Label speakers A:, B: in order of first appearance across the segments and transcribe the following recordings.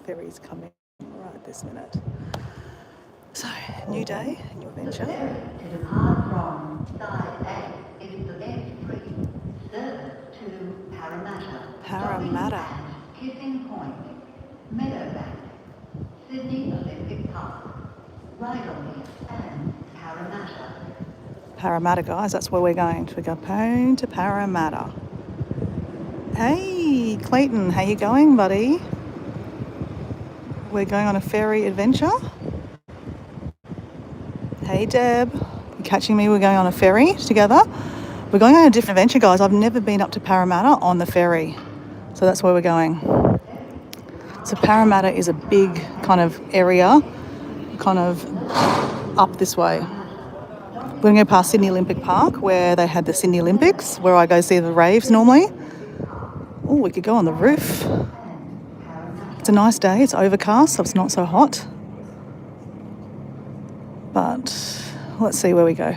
A: ferries coming right this minute. So, new day, new adventure.
B: To depart from side A is the left 3, third to Parramatta.
A: Parramatta.
B: Kissing Point, Meadowbank, Sydney Olympic Park, Rydalmere and Parramatta.
A: Parramatta, guys, that's where we're going. We're going to Parramatta. Hey, Clayton, how you going, buddy? We're going on a ferry adventure. Hey, Deb, you catching me? We're going on a ferry together. We're going on a different adventure, guys. I've never been up to Parramatta on the ferry, so that's where we're going. So Parramatta is a big kind of area, kind of up this way. We're going to go past Sydney Olympic Park, where they had the Sydney Olympics, where I go see the raves normally. Oh, we could go on the roof. It's a nice day. It's overcast, so it's not so hot. But let's see where we go.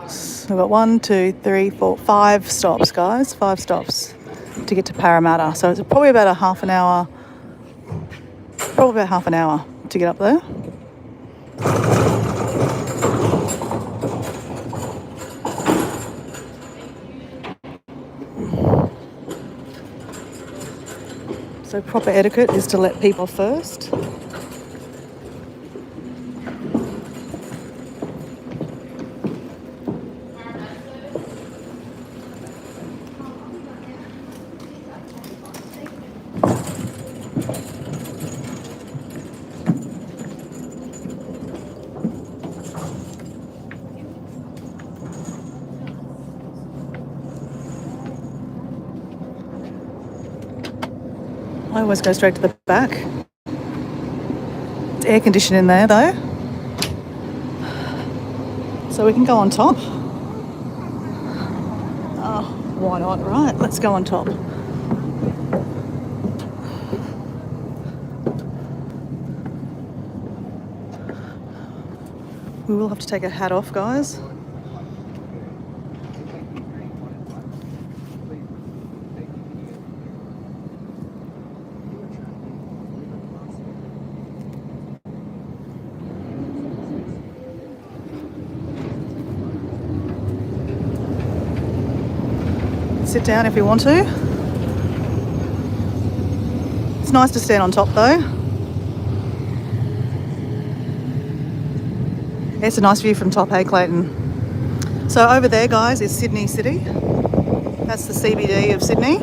A: So we've got 1, 2, 3, 4, 5 stops, guys. 5 stops to get to Parramatta. So it's probably about half an hour to get up there. So proper etiquette is to let people first. I always go straight to the back. It's air conditioned in there though. So we can go on top. Oh, why not? Right, let's go on top. We will have to take our hat off, guys. Sit down if you want to. It's nice to stand on top though. It's a nice view from top, hey Clayton? So over there, guys, is Sydney City. That's the CBD of Sydney.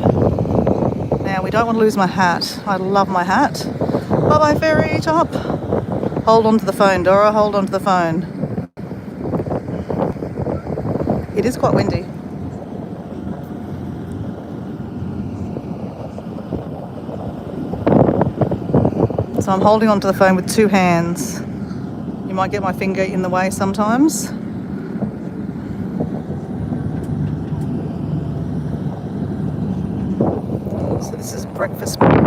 A: Now, we don't want to lose my hat. I love my hat. Bye-bye, ferry top. Hold on to the phone, Dora, hold on to the phone. It is quite windy. So I'm holding onto the phone with 2 hands. You might get my finger in the way sometimes. So this is breakfast point. You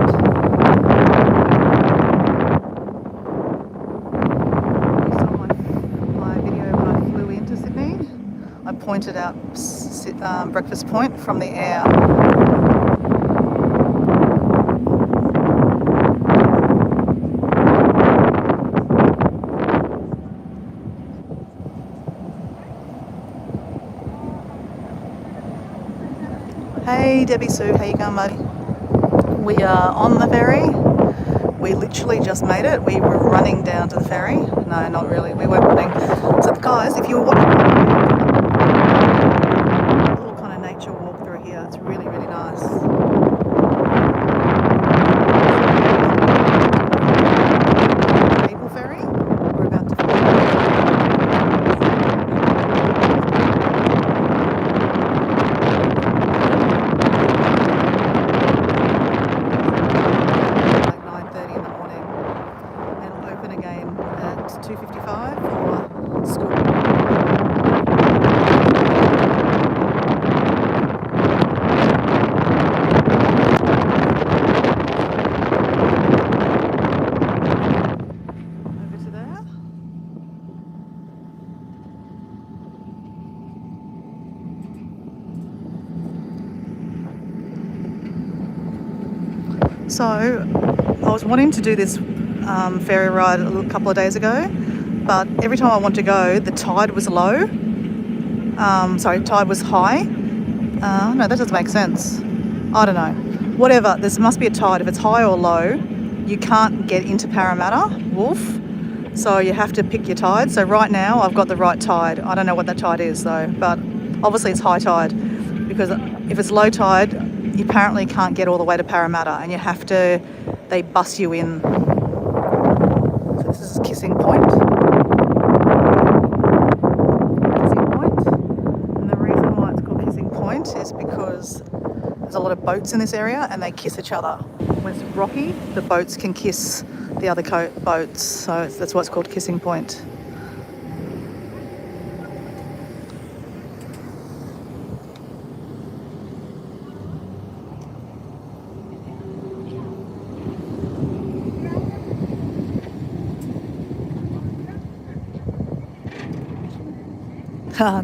A: saw my video when I flew into Sydney. I pointed out breakfast point from the air. Hey Debbie Sue, how you going, buddy? We are on the ferry. We literally just made it. We were running down to the ferry. No, not really. We weren't running. So guys, if you were watching a little kind of nature walk through here, it's really, really nice. Maple ferry. We're about to again at 2:55 for school. So I was wanting to do this ferry ride a couple of days ago, but every time I want to go, the tide was low. Tide was high. No, that doesn't make sense. I don't know. Whatever, there must be a tide. If it's high or low, you can't get into Parramatta, Wolf. So you have to pick your tide. So right now I've got the right tide. I don't know what that tide is though, but obviously it's high tide, because if it's low tide, you apparently can't get all the way to Parramatta, and they bus you in. So this is Kissing Point. And the reason why it's called Kissing Point is because there's a lot of boats in this area and they kiss each other. When it's rocky, the boats can kiss the other boats, so that's why it's called Kissing Point.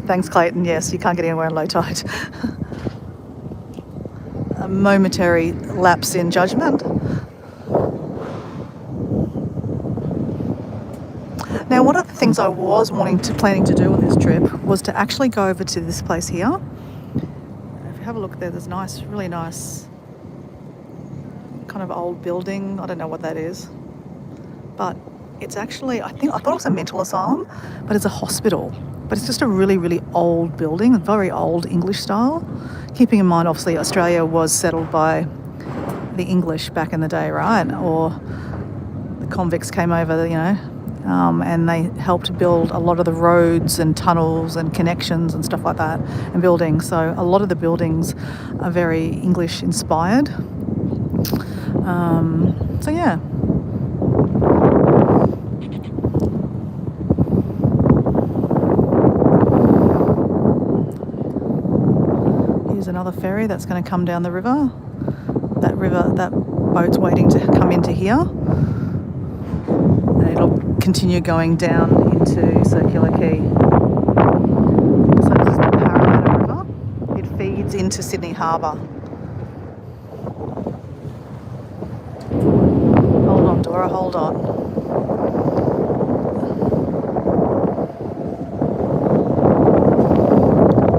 A: Thanks, Clayton. Yes, you can't get anywhere in low tide. A momentary lapse in judgment. Now, one of the things I was planning to do on this trip was to actually go over to this place here. If you have a look there, there's really nice kind of old building. I don't know what that is, but it's actually, I thought it was a mental asylum, but it's a hospital. But it's just a really, really old building, very old English style. Keeping in mind, obviously, Australia was settled by the English back in the day, right? Or the convicts came over, and they helped build a lot of the roads and tunnels and connections and stuff like that, and buildings. So a lot of the buildings are very English inspired. So yeah. Here's another ferry that's going to come down the river. That boat's waiting to come into here. And it'll continue going down into Circular Quay. So this is the Parramatta River. It feeds into Sydney Harbour. Hold on, Dora, hold on.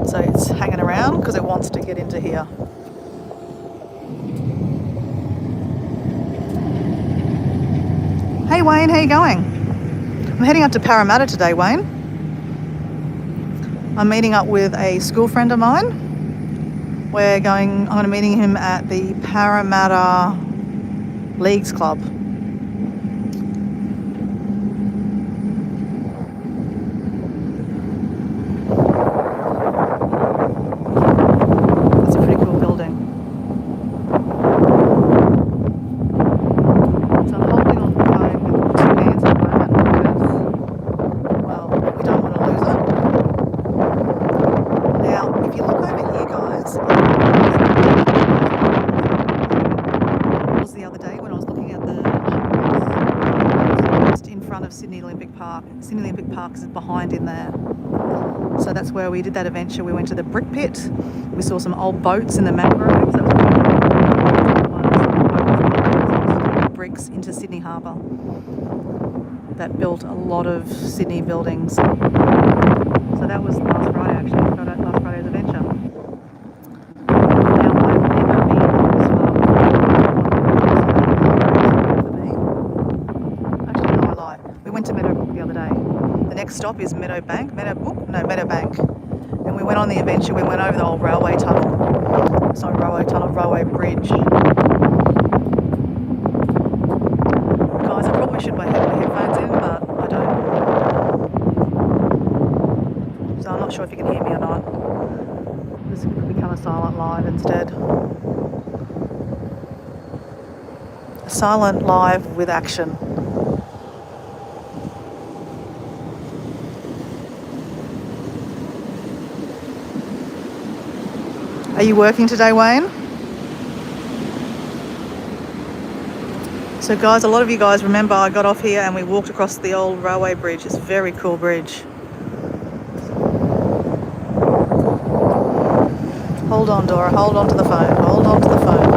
A: So it's hanging around because it wants to get into here. Hey Wayne, how you going? I'm heading up to Parramatta today, Wayne. I'm meeting up with a school friend of mine. I'm going to be meeting him at the Parramatta Leagues Club. That's a pretty cool building. So I'm holding on the phone with 2 hands at the moment because, well, we don't want to lose it. Now, if you look over here, guys, was the other day when I was looking at the just in front of Sydney Olympic Park. Sydney Olympic Park is behind in there. So that's where we did that adventure. We went to the brick pit. We saw some old boats in the mangroves. That was bricks into Sydney Harbour. That built a lot of Sydney buildings. So that was last Friday, actually. Last Friday's adventure. Now, I've never been this far. Actually, no, I lie. We went to Meadowbrook the other day. The next stop is Meadowbank. Meadowbank. And we went on the adventure. We went over the old railway tunnel. It's not railway bridge. Guys, I probably should have my headphones in, but I don't. So I'm not sure if you can hear me or not. This could become a silent live instead. A silent live with action. Are you working today, Wayne? So guys, a lot of you guys remember I got off here and we walked across the old railway bridge. It's a very cool bridge. Hold on, Dora. Hold on to the phone. Hold on to the phone.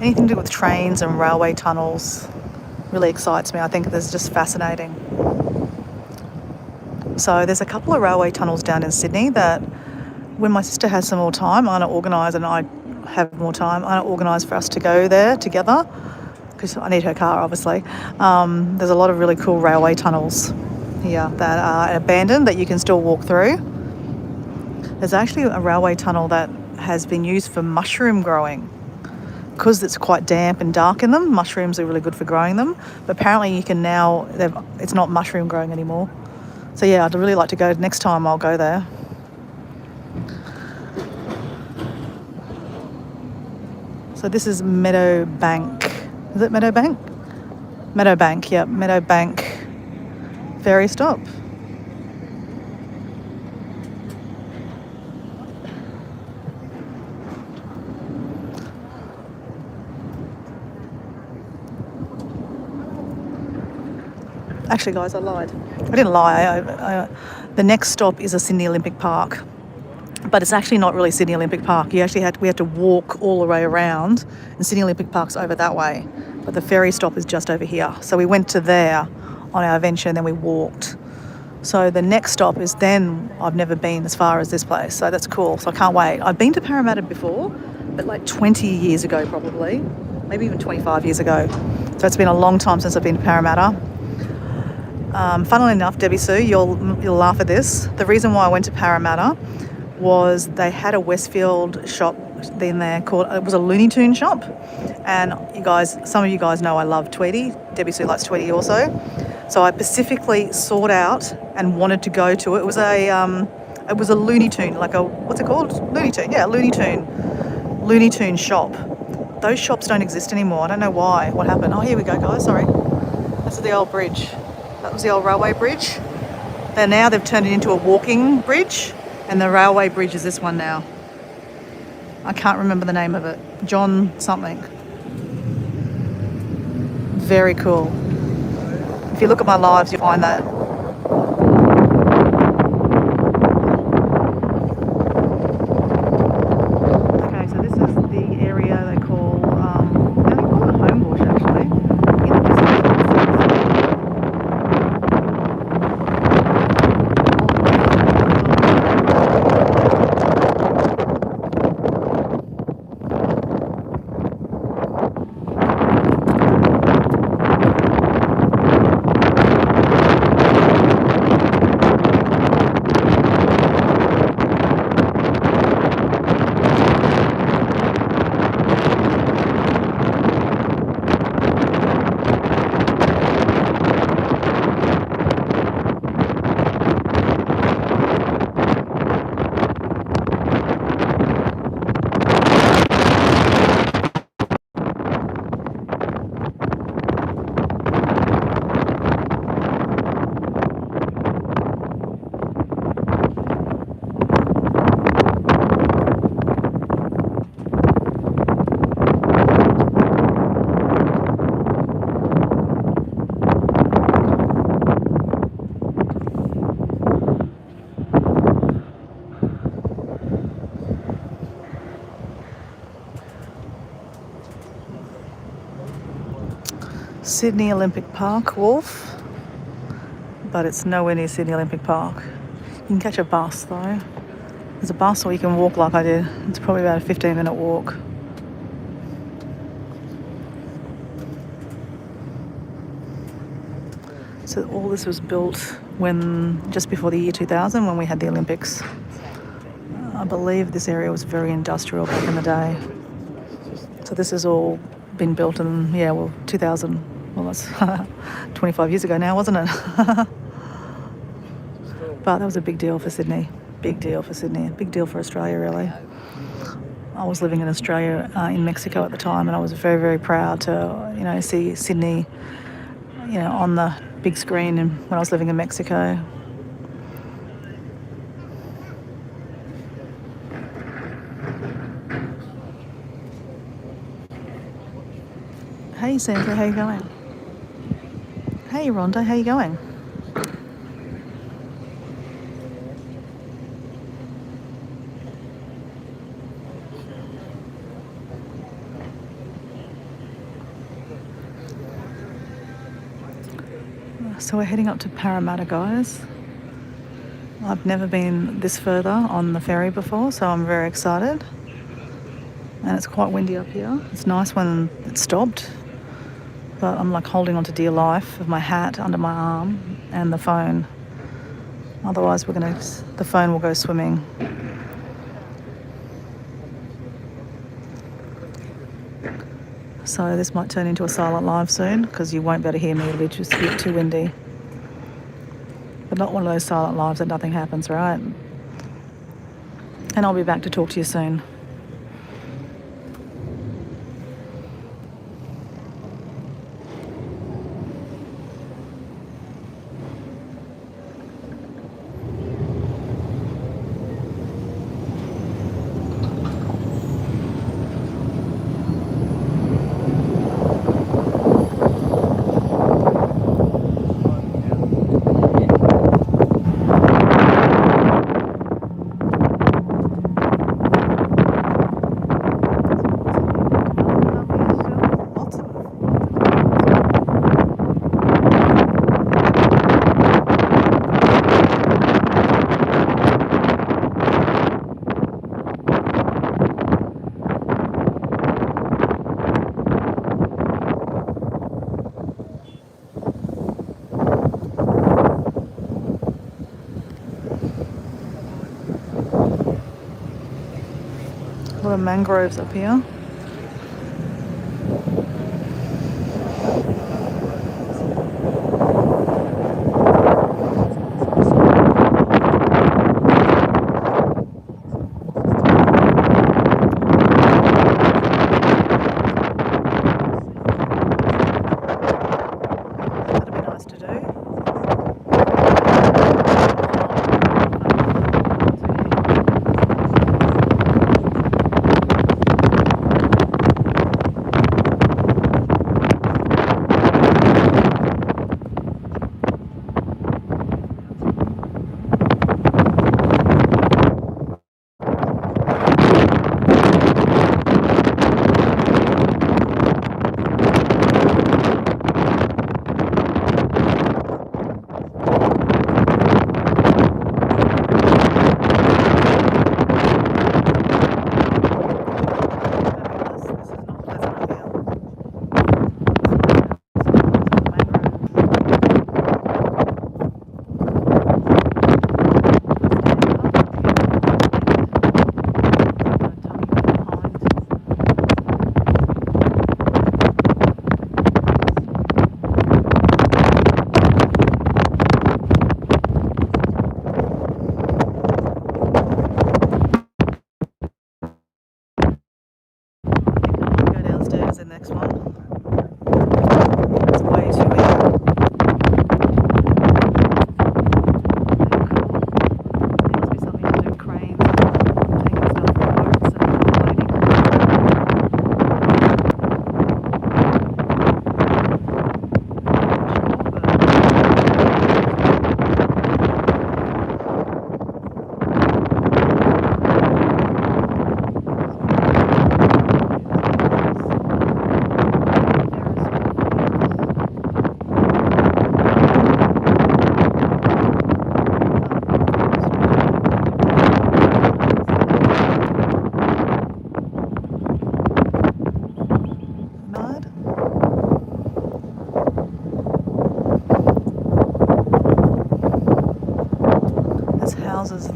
A: Anything to do with trains and railway tunnels really excites me. I think it's just fascinating. So there's a couple of railway tunnels down in Sydney that when my sister has some more time, I'm going to organise, and I have more time, I'm going to organise for us to go there together because I need her car, obviously. There's a lot of really cool railway tunnels here that are abandoned that you can still walk through. There's actually a railway tunnel that has been used for mushroom growing because it's quite damp and dark in them. Mushrooms are really good for growing them, but apparently you can now, it's not mushroom growing anymore. So yeah, I'd really like to go. Next time I'll go there. So this is Meadowbank. Is it Meadowbank? Meadowbank, yeah, Meadowbank ferry stop. Actually, guys, I lied. I didn't lie. The next stop is a Sydney Olympic Park. But it's actually not really Sydney Olympic Park. We had to walk all the way around, and Sydney Olympic Park's over that way. But the ferry stop is just over here. So we went to there on our adventure, and then we walked. So the next stop is then, I've never been as far as this place. So that's cool. So I can't wait. I've been to Parramatta before, but like 20 years ago probably, maybe even 25 years ago. So it's been a long time since I've been to Parramatta. Funnily enough, Debbie Sue, you'll laugh at this. The reason why I went to Parramatta was they had a Westfield shop in there called, it was a Looney Tune shop. And you guys, some of you guys know I love Tweety. Debbie Sue likes Tweety also. So I specifically sought out and wanted to go to it. It was a Looney Tune, like a, what's it called? Looney Tune, yeah, Looney Tune shop. Those shops don't exist anymore. I don't know why. What happened? Oh, here we go, guys, sorry. This is the old bridge. That was the old railway bridge. Now they've turned it into a walking bridge, and the railway bridge is this one now. I can't remember the name of it. John something. Very cool. If you look at my lives, you'll find that. Okay, so this is the area they call, they call it Homebush actually. In the distance. Sydney Olympic Park Wharf, but it's nowhere near Sydney Olympic Park. You can catch a bus though. There's a bus, or you can walk like I did. It's probably about a 15-minute walk. So all this was built just before the year 2000, when we had the Olympics. I believe this area was very industrial back in the day. So this has all been built in, 2000. Well, that's 25 years ago now, wasn't it? But that was a big deal for Sydney. Big deal for Sydney. Big deal for Australia, really. I was living in Australia, in Mexico at the time, and I was very, very proud to, see Sydney, on the big screen when I was living in Mexico. Hey Sandra, how you going? Hey Rhonda, how you going? So we're heading up to Parramatta, guys. I've never been this further on the ferry before, so I'm very excited. And it's quite windy up here. It's nice when it stopped, but I'm like holding on to dear life with my hat under my arm and the phone. Otherwise the phone will go swimming. So this might turn into a silent live soon because you won't be able to hear me. It'll be just a bit too windy. But not one of those silent lives that nothing happens, right? And I'll be back to talk to you soon. A lot of mangroves up here. That'd be nice to do. The next one. It's way too windy. There must be something to do with cranes taking stuff from boats and houses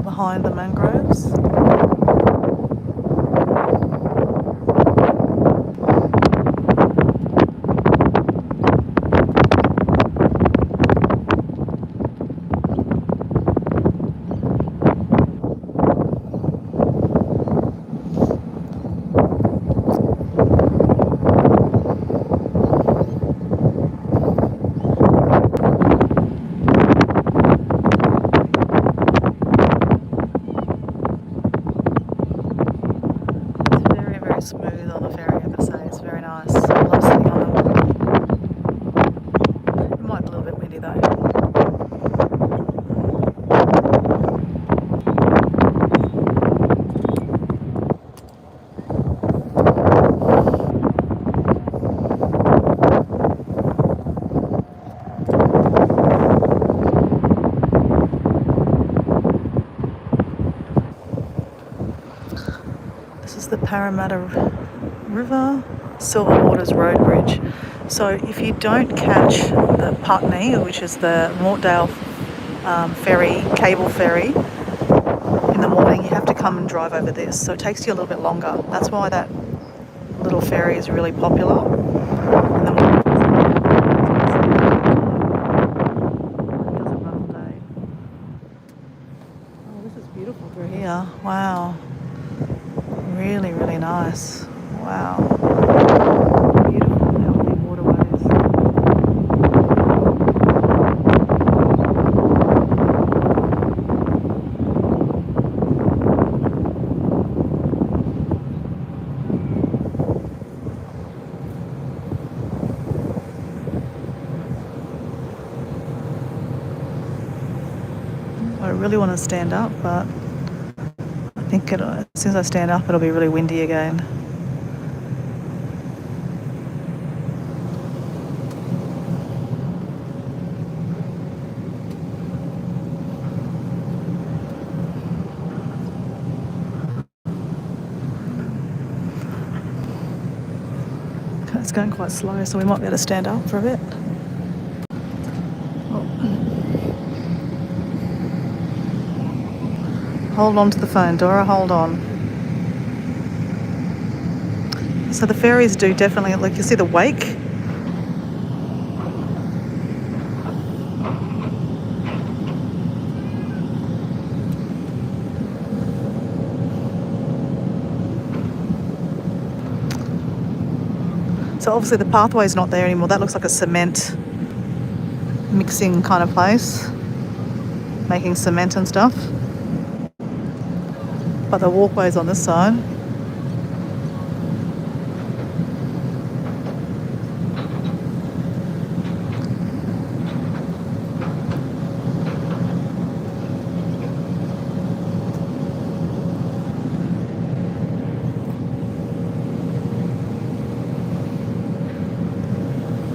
A: behind the mangroves. the Parramatta River, Silver Waters Road Bridge. So if you don't catch the Putney, which is the Mortdale ferry, cable ferry, in the morning, you have to come and drive over this. So it takes you a little bit longer. That's why that little ferry is really popular. In the morning. It doesn't run all day. Oh, this is beautiful through here. Wow. Really, really nice. Wow. Beautiful, healthy waterways. I really want to stand up, but I think as soon as I stand up, it'll be really windy again. It's going quite slow, so we might be able to stand up for a bit. Oh. Hold on to the phone, Dora, hold on. So the ferries do definitely, like you see the wake. So obviously the pathway's not there anymore. That looks like a cement mixing kind of place, making cement and stuff. But the walkway's on this side.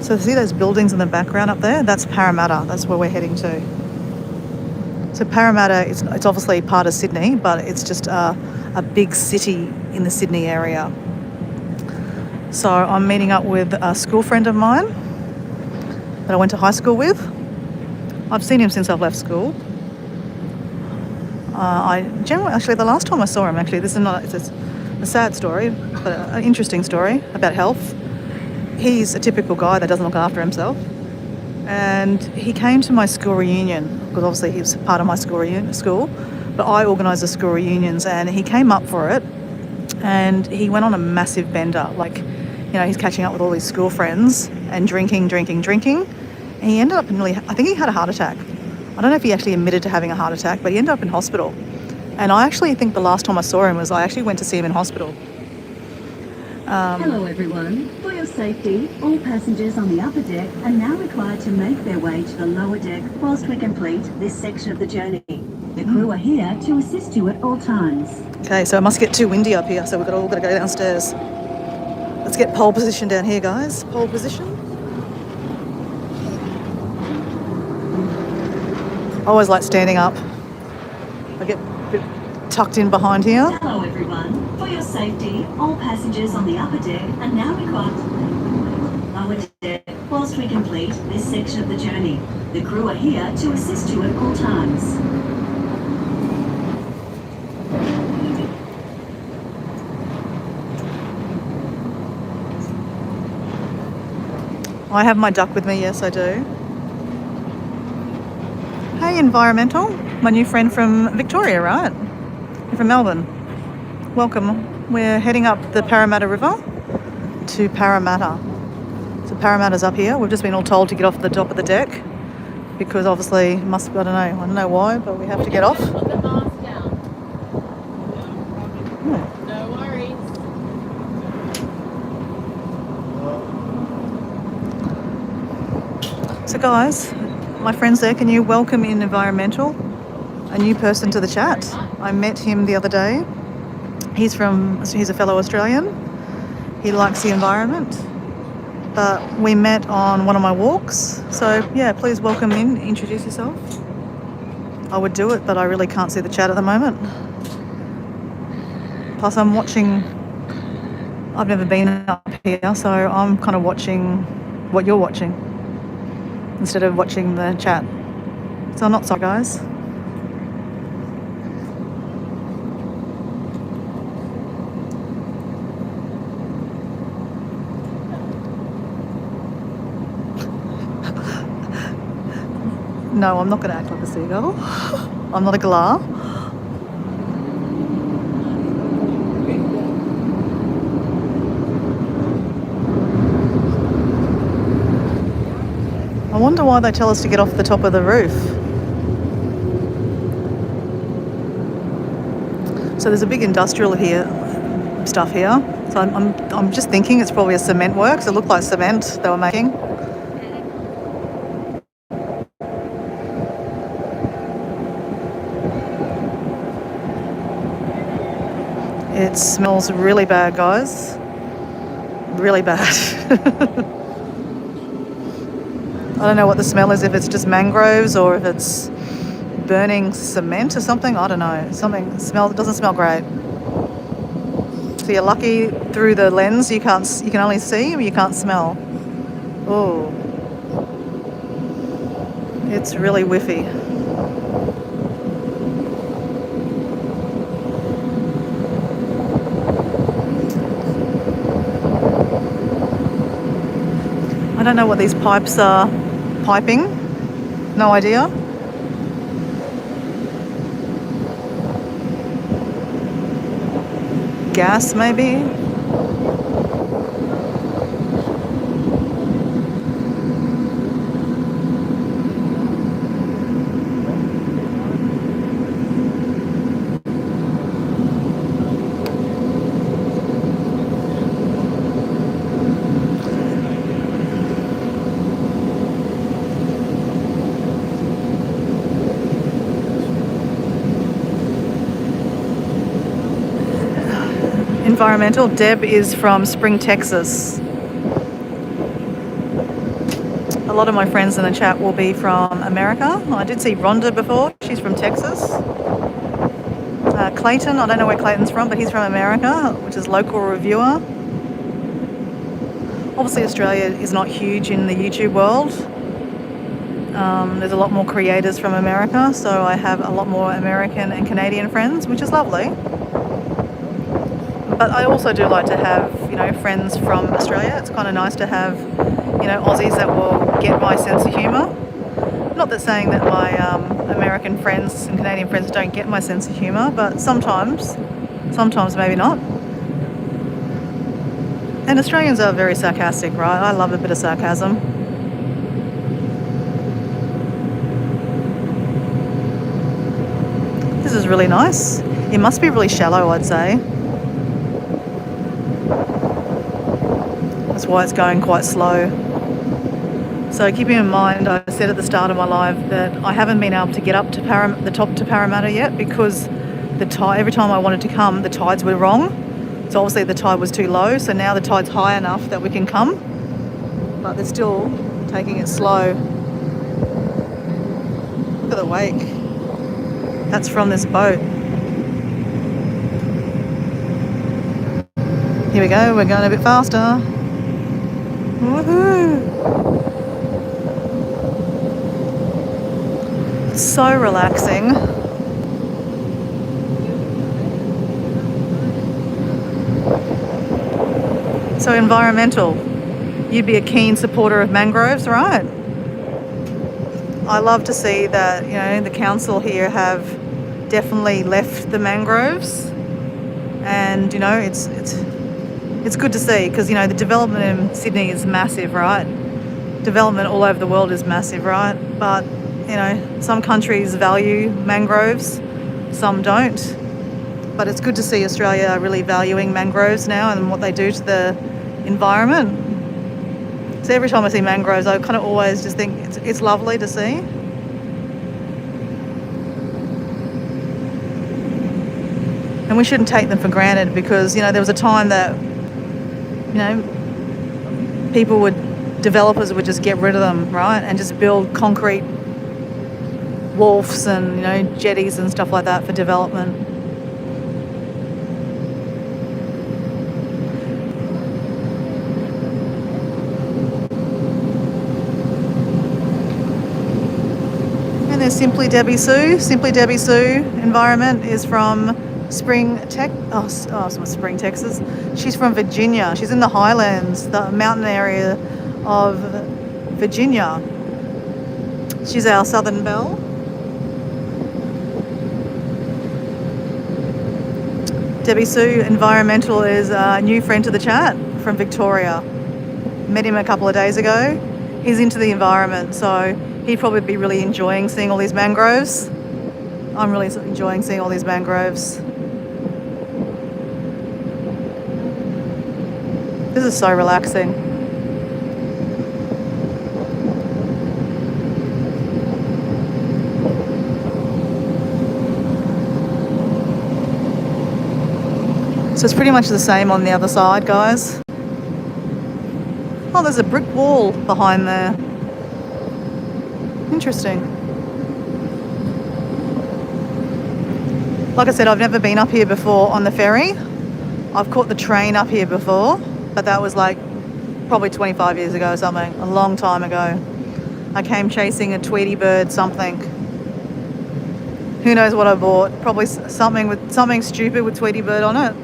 A: So see those buildings in the background up there? That's Parramatta. That's where we're heading to. So Parramatta, it's obviously part of Sydney, but it's just a big city in the Sydney area. So I'm meeting up with a school friend of mine that I went to high school with. I've seen him since I've left school. Actually, the last time I saw him, this is not, it's a sad story, but an interesting story about health. He's a typical guy that doesn't look after himself. And he came to my school reunion, because obviously he was part of my school, but I organised the school reunions, and he came up for it, and he went on a massive bender. Like, you know, he's catching up with all his school friends and drinking. And he ended up I think he had a heart attack. I don't know if he actually admitted to having a heart attack, but he ended up in hospital. And I actually think the last time I saw him was I actually went to see him in hospital.
C: Hello everyone. For your safety, all passengers on the upper deck are now required to make their way to the lower deck whilst we complete this section of the journey. The crew are here to assist you at all times.
A: Okay, so it must get too windy up here, so we've all got to go downstairs. Let's get pole position down here, guys. Pole position. I always like standing up. I get a bit tucked in behind here.
C: Hello everyone. For your safety, all passengers on the upper deck are now required to make their way to the lower deck whilst we complete this section of the journey. The crew are here to assist you at all times.
A: I have my duck with me, yes I do. Hey Environmental, my new friend from Victoria, right? You're from Melbourne. Welcome. We're heading up the Parramatta River to Parramatta. So Parramatta's up here. We've just been all told to get off the top of the deck because obviously I don't know why, but we have to get off.
D: Put the mask down. No worries.
A: So guys, my friends there, can you welcome in Environmental, a new person to the chat? I met him the other day. He's a fellow Australian. He likes the environment. But we met on one of my walks. So yeah, please welcome in, introduce yourself. I would do it, but I really can't see the chat at the moment. Plus I'm watching I've never been up here, so I'm kind of watching what you're watching instead of watching the chat. So I'm not sorry, guys. No, I'm not going to act like a seagull. I'm not a galah. I wonder why they tell us to get off the top of the roof. So there's a big industrial stuff here. So I'm just thinking it's probably a cement works. It looked like cement they were making. It smells really bad, guys. Really bad. I don't know what the smell is, if it's just mangroves or if it's burning cement or something. I don't know. It doesn't smell great. So you're lucky through the lens you can only see, or you can't smell. Oh. It's really whiffy. I don't know what these pipes are piping. No idea. Gas, maybe? Environmental. Deb is from Spring, Texas. A lot of my friends in the chat will be from America. I did see Rhonda before. She's from Texas. Clayton, I don't know where Clayton's from, but he's from America, which is local reviewer. Obviously, Australia is not huge in the YouTube world. There's a lot more creators from America, so I have a lot more American and Canadian friends, which is lovely. But I also do like to have, friends from Australia. It's kind of nice to have, Aussies that will get my sense of humour. Not that saying that my American friends and Canadian friends don't get my sense of humour, but sometimes maybe not. And Australians are very sarcastic, right? I love a bit of sarcasm. This is really nice. It must be really shallow, I'd say. That's why it's going quite slow. So keeping in mind, I said at the start of my live that I haven't been able to get up to the top to Parramatta yet because every time I wanted to come, the tides were wrong. So obviously the tide was too low. So now the tide's high enough that we can come, but they're still taking it slow. Look at the wake. That's from this boat. Here we go. We're going a bit faster. Woohoo! So relaxing. So environmental. You'd be a keen supporter of mangroves, right? I love to see that, the council here have definitely left the mangroves, and it's good to see because the development in Sydney is massive, right? Development all over the world is massive, right? But some countries value mangroves, some don't. But it's good to see Australia really valuing mangroves now and what they do to the environment. So every time I see mangroves, I kind of always just think it's lovely to see. And we shouldn't take them for granted because, there was a time that, developers would just get rid of them, right? And just build concrete wharfs and, jetties and stuff like that for development. there's Simply Debbie Sue. Simply Debbie Sue Environment is from Spring, Texas. She's from Virginia. She's in the Highlands, the mountain area of Virginia. She's our Southern Belle. Debbie Sue Environmental is a new friend to the chat from Victoria. Met him a couple of days ago. He's into the environment, so he'd probably be really enjoying seeing all these mangroves. I'm really enjoying seeing all these mangroves. This is so relaxing. So it's pretty much the same on the other side, guys. Oh, there's a brick wall behind there. Interesting. Like I said, I've never been up here before on the ferry. I've caught the train up here before, but that was like probably 25 years ago or something, a long time ago. I came chasing a Tweety bird something. Who knows what I bought? Probably something stupid with Tweety bird on it.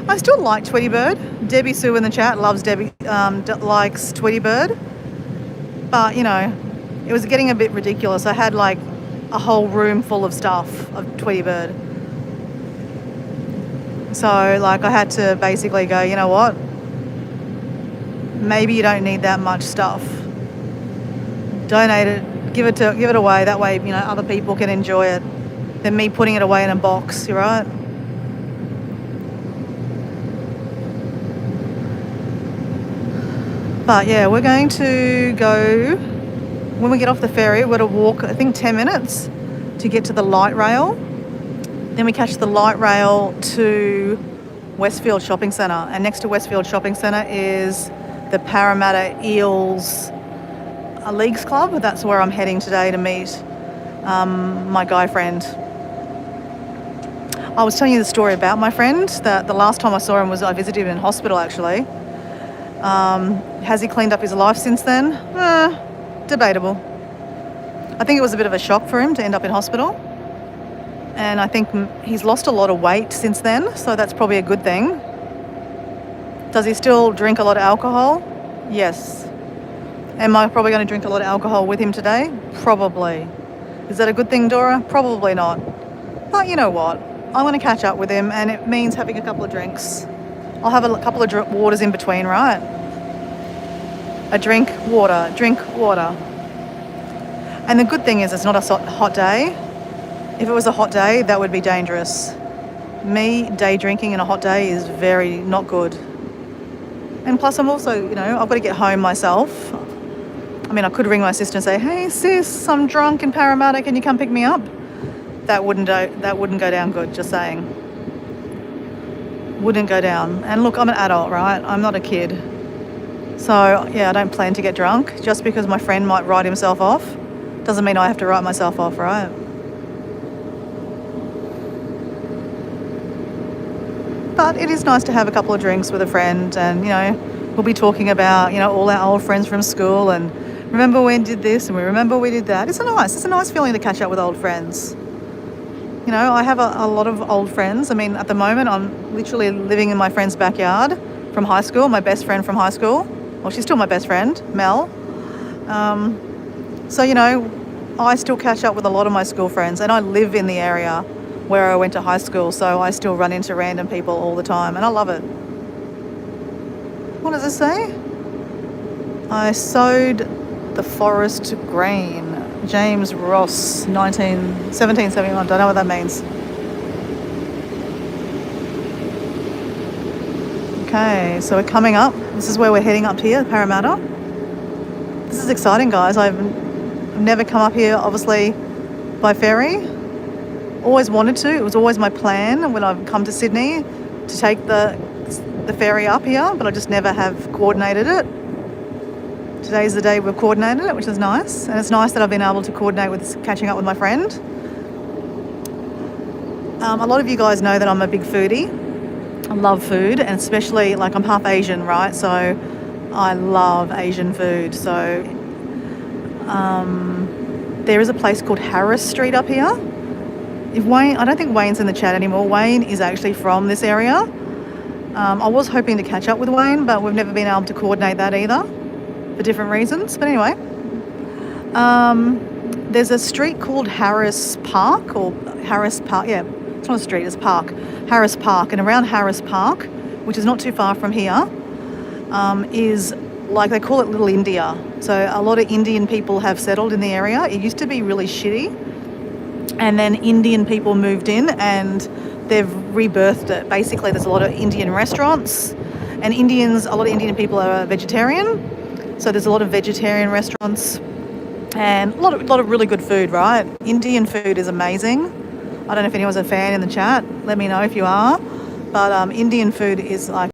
A: I still like Tweety bird. Debbie Sue in the chat loves likes Tweety bird. But, you know, it was getting a bit ridiculous. I had like a whole room full of stuff of Tweety bird. So, like, I had to basically go, you know what? Maybe you don't need that much stuff. Donate it, give it away. That way, you know, other people can enjoy it than me putting it away in a box, you're right? But yeah, we're going to go, when we get off the ferry, we're going to walk, I think 10 minutes to get to the light rail. Then we catch the light rail to Westfield Shopping Centre. And next to Westfield Shopping Centre is the Parramatta Eels Leagues Club. That's where I'm heading today to meet my guy friend. I was telling you the story about my friend, that the last time I saw him was I visited him in hospital actually. Has he cleaned up his life since then? Debatable. I think it was a bit of a shock for him to end up in hospital. And I think he's lost a lot of weight since then, so that's probably a good thing. Does he still drink a lot of alcohol? Yes. Am I probably going to drink a lot of alcohol with him today? Probably. Is that a good thing, Dora? Probably not. But you know what? I'm going to catch up with him, and it means having a couple of drinks. I'll have a couple of waters in between, right? Drink water. And the good thing is it's not a hot day. If it was a hot day, that would be dangerous. Me day drinking in a hot day is very not good. And plus I'm also, you know, I've got to get home myself. I mean, I could ring my sister and say, hey sis, I'm drunk in Parramatta, can you come pick me up? That wouldn't go down good, just saying. Wouldn't go down. And look, I'm an adult, right? I'm not a kid. So yeah, I don't plan to get drunk. Just because my friend might write himself off doesn't mean I have to write myself off, right? But it is nice to have a couple of drinks with a friend, and you know, we'll be talking about, you know, all our old friends from school, and remember when we did this and we remember we did that. It's a nice feeling to catch up with old friends. You know, I have a lot of old friends. I mean, at the moment I'm literally living in my friend's backyard from high school, my best friend from high school. Well, she's still my best friend, Mel. So, you know, I still catch up with a lot of my school friends, and I live in the area where I went to high school, so I still run into random people all the time, and I love it. What does it say? I sowed the forest green. James Ross, 1771. Don't know what that means. Okay, so we're coming up. This is where we're heading up here, Parramatta. This is exciting, guys. I've never come up here, obviously, by ferry. Always wanted to. It was always my plan when I've come to Sydney to take the ferry up here, but I just never have coordinated it. Today's the day we've coordinated it, which is nice. And it's nice that I've been able to coordinate with catching up with my friend. A lot of you guys know that I'm a big foodie. I love food, and especially, like, I'm half Asian, right? So I love Asian food. So there is a place called Harris Street up here. If Wayne, I don't think Wayne's in the chat anymore. Wayne is actually from this area. I was hoping to catch up with Wayne, but we've never been able to coordinate that either for different reasons. But anyway, there's a street called Harris Park, or Harris Park. Yeah, it's not a street, it's a park. Harris Park. And around Harris Park, which is not too far from here, is like they call it Little India. So a lot of Indian people have settled in the area. It used to be really shitty, and then Indian people moved in and they've rebirthed it. Basically, there's a lot of Indian restaurants, and a lot of Indian people are vegetarian. So there's a lot of vegetarian restaurants and a lot of really good food, right? Indian food is amazing. I don't know if anyone's a fan in the chat. Let me know if you are. But Indian food is like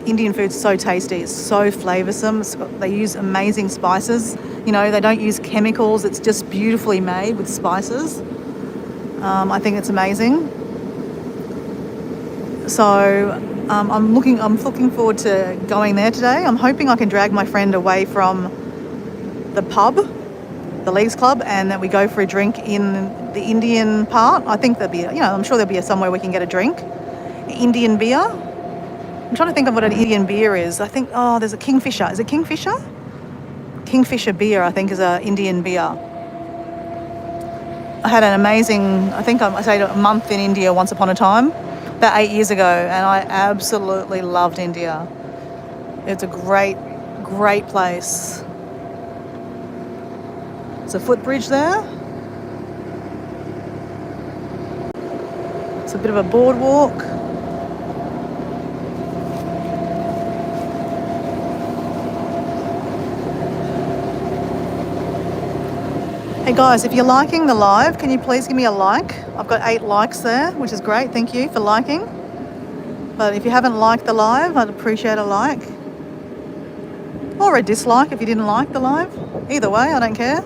A: Indian food's so tasty. It's so flavoursome. They use amazing spices. You know, they don't use chemicals. It's just beautifully made with spices. I think it's amazing. So I'm looking forward to going there today. I'm hoping I can drag my friend away from the pub, the Leagues Club, and that we go for a drink in the Indian part. I think I'm sure there'll be somewhere we can get a drink. Indian beer. I'm trying to think of what an Indian beer is. I think, there's a Kingfisher. Is it Kingfisher? Kingfisher beer, I think, is an Indian beer. I had an amazing, I stayed a month in India once upon a time, about 8 years ago, and I absolutely loved India. It's a great, great place. There's a footbridge there. It's a bit of a boardwalk. Hey guys, if you're liking the live, can you please give me a like? I've got 8 likes there, which is great. Thank you for liking. But if you haven't liked the live, I'd appreciate a like. Or a dislike if you didn't like the live. Either way, I don't care.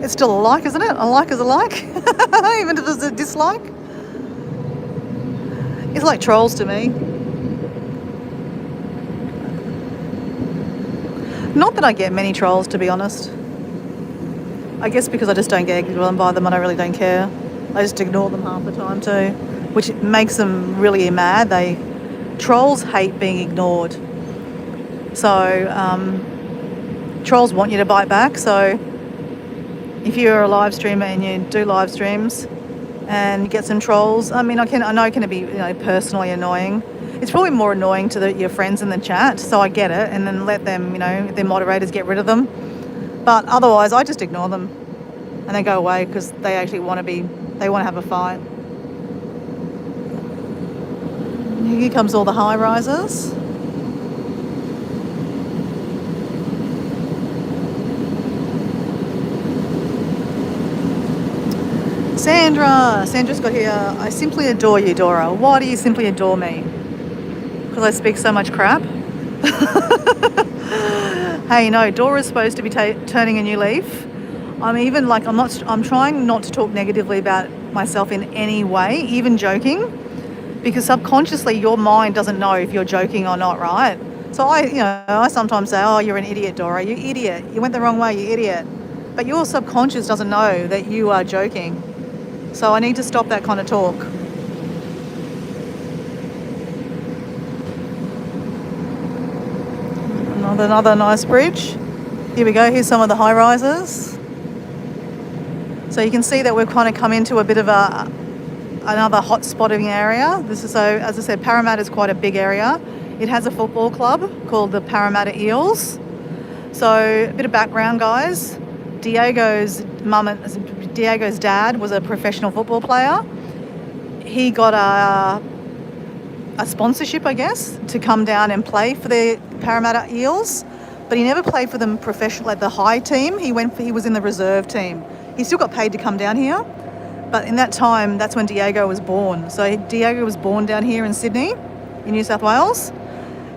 A: It's still a like, isn't it? A like is a like. Even if it's a dislike. It's like trolls to me. Not that I get many trolls, to be honest. I guess because I just don't get ignored by them, I really don't care. I just ignore them half the time too, which makes them really mad. Trolls hate being ignored. So trolls want you to bite back. So if you're a live streamer and you do live streams and you get some trolls, I know it can be personally annoying. It's probably more annoying to your friends in the chat, so I get it, and then let them, if they're moderators, get rid of them. But otherwise, I just ignore them and they go away because they actually want to have a fight. Here comes all the high rises. Sandra's got here. I simply adore you, Dora. Why do you simply adore me? Because I speak so much crap? Hey, no, Dora's supposed to be turning a new leaf. I'm trying not to talk negatively about myself in any way, even joking, because subconsciously your mind doesn't know if you're joking or not, right? So I sometimes say, oh, you're an idiot, Dora, you idiot. You went the wrong way, you idiot. But your subconscious doesn't know that you are joking. So I need to stop that kind of talk. Another nice bridge. Here we go. Here's some of the high rises. So you can see that we've kind of come into a bit of another hot spotting area. As I said, Parramatta is quite a big area. It has a football club called the Parramatta Eels. So a bit of background, guys. Diego's dad was a professional football player. He got a sponsorship, I guess, to come down and play for the Parramatta Eels, but he never played for them professionally at the high team. He was in the reserve team. He still got paid to come down here, but in that time, that's when Diego was born. So Diego was born down here in Sydney, in New South Wales,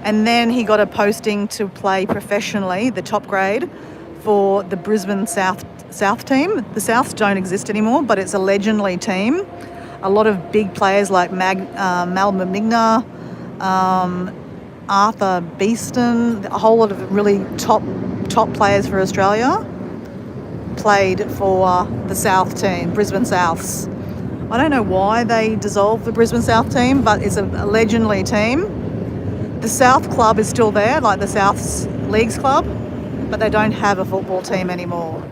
A: and then he got a posting to play professionally, the top grade, for the Brisbane South team. The Souths don't exist anymore, but it's a legendary team. A lot of big players like Mal Mamigna, Arthur Beeston, a whole lot of really top players for Australia. played for the South team, Brisbane Souths. I don't know why they dissolved the Brisbane South team, but it's a legendary team. The South club is still there, like the Souths Leagues club, but they don't have a football team anymore.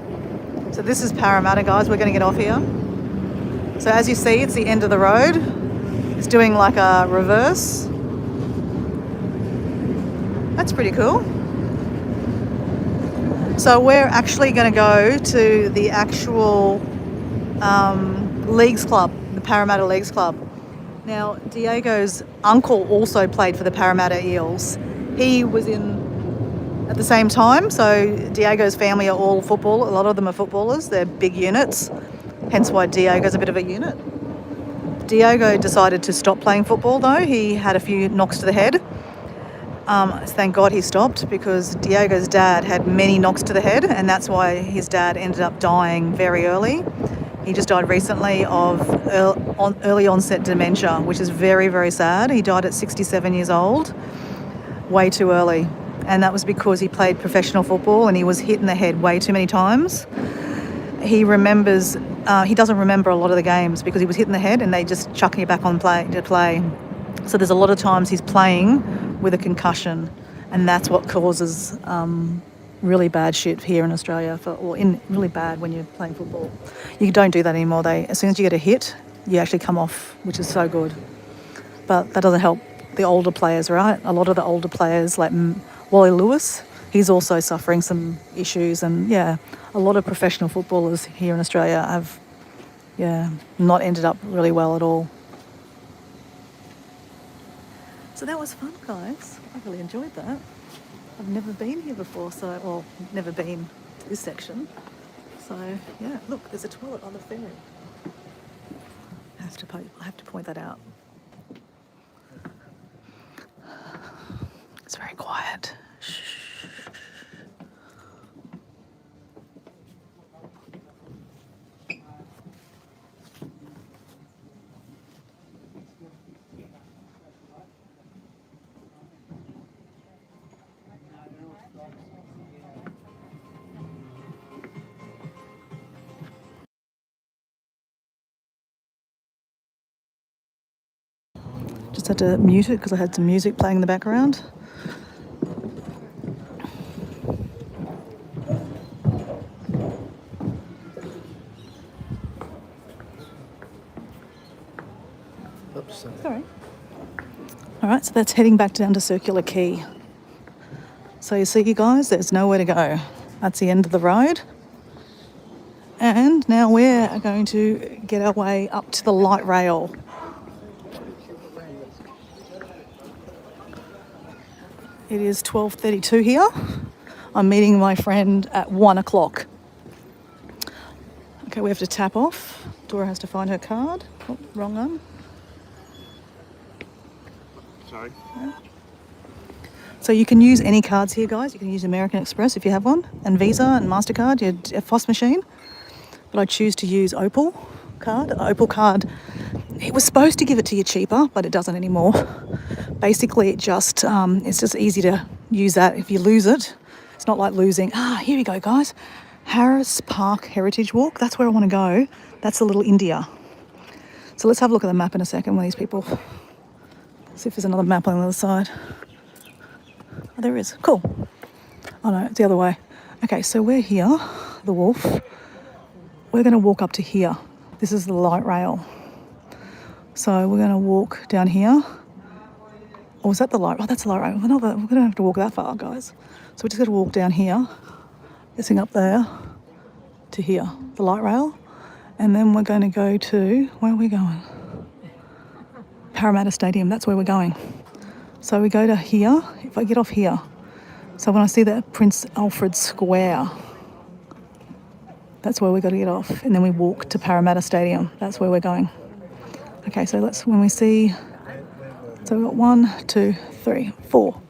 A: So this is Parramatta, guys. We're going to get off here. So as you see, it's the end of the road. It's doing like a reverse. That's pretty cool. So we're actually going to go to the actual Leagues Club, the Parramatta Leagues Club. Now, Diego's uncle also played for the Parramatta Eels. He was in at the same time, so Diego's family are all football. A lot of them are footballers. They're big units, hence why Diego's a bit of a unit. Diego decided to stop playing football though. He had a few knocks to the head. Thank God he stopped, because Diego's dad had many knocks to the head, and that's why his dad ended up dying very early. He just died recently of early onset dementia, which is very, very sad. He died at 67 years old, way too early. And that was because he played professional football and he was hit in the head way too many times. He doesn't remember a lot of the games because he was hit in the head and they just chuck you back on to play. So there's a lot of times he's playing with a concussion, and that's what causes really bad shit here in Australia, really bad when you're playing football. You don't do that anymore. As soon as you get a hit, you actually come off, which is so good. But that doesn't help the older players, right? A lot of the older players, like Wally Lewis, he's also suffering some issues, and yeah, a lot of professional footballers here in Australia have, not ended up really well at all. So that was fun, guys. I really enjoyed that. I've never been here before, never been to this section. So yeah, look, there's a toilet on the ferry. I have to point that out. It's very quiet. Shh. Just had to mute it because I had some music playing in the background.
E: Oops, sorry.
A: Sorry. All right, so that's heading back down to Circular Quay. So you see, you guys, there's nowhere to go. That's the end of the road. And now we're going to get our way up to the light rail. It is 12:32 here. I'm meeting my friend at 1 o'clock. Okay, we have to tap off. Dora has to find her card. Oh, wrong one.
E: Sorry.
A: So you can use any cards here, guys. You can use American Express if you have one, and Visa and MasterCard, your FOS machine. But I choose to use Opal card. Opal card, it was supposed to give it to you cheaper, but it doesn't anymore. Basically, it's just easy to use that. If you lose it, it's not like losing. Here we go, guys. Harris Park Heritage Walk. That's where I want to go. That's a little India. So let's have a look at the map in a second with these people. See if there's another map on the other side. Oh, there is. Cool. Oh no, it's the other way. Okay, so we're here, the Wolf. We're going to walk up to here. This is the light rail. So we're going to walk down here. Or is that the light? Oh, that's the light rail. We're going to have to walk that far, guys. So we're just going to walk down here, this thing up there, to here, the light rail. And then we're going to go to, where are we going? Parramatta Stadium, that's where we're going. So we go to here, if I get off here. So when I see that Prince Alfred Square, that's where we've got to get off. And then we walk to Parramatta Stadium. That's where we're going. Okay, so when we see, so we've got 1, 2, 3, 4.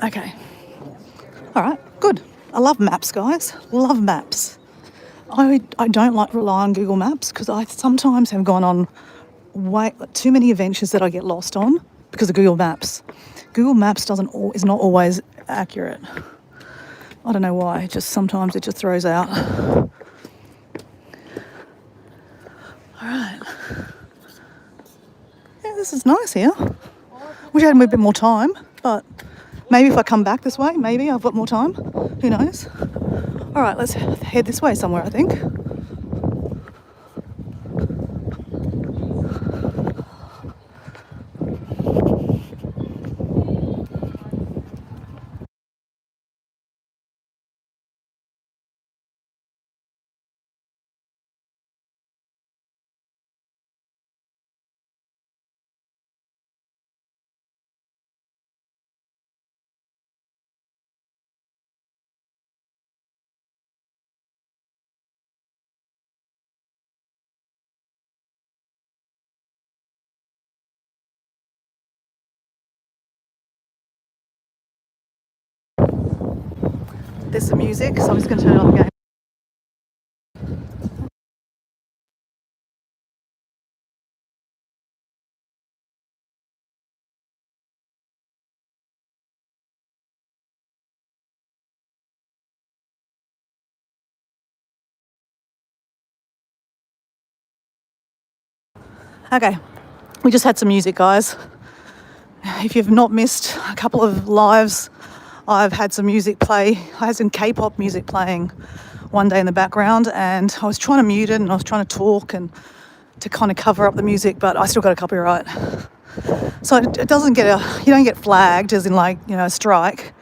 A: Okay. All right, good. I love maps, guys. Love maps. I don't like rely on Google Maps because I sometimes have gone on too many adventures that I get lost on because of Google Maps. Google Maps is not always accurate. I don't know why, just sometimes it just throws out. Alright. Yeah, this is nice here. Wish I had a bit more time, but maybe if I come back this way, maybe I've got more time. Who knows? Alright, let's head this way somewhere, I think. There's some music, so I'm just going to turn it on again. Okay, we just had some music, guys. If you've not missed a couple of lives, I've had some music play. I had some K-pop music playing one day in the background, and I was trying to mute it and I was trying to talk and to kind of cover up the music, but I still got a copyright. So it doesn't get you don't get flagged as in like, you know, a strike,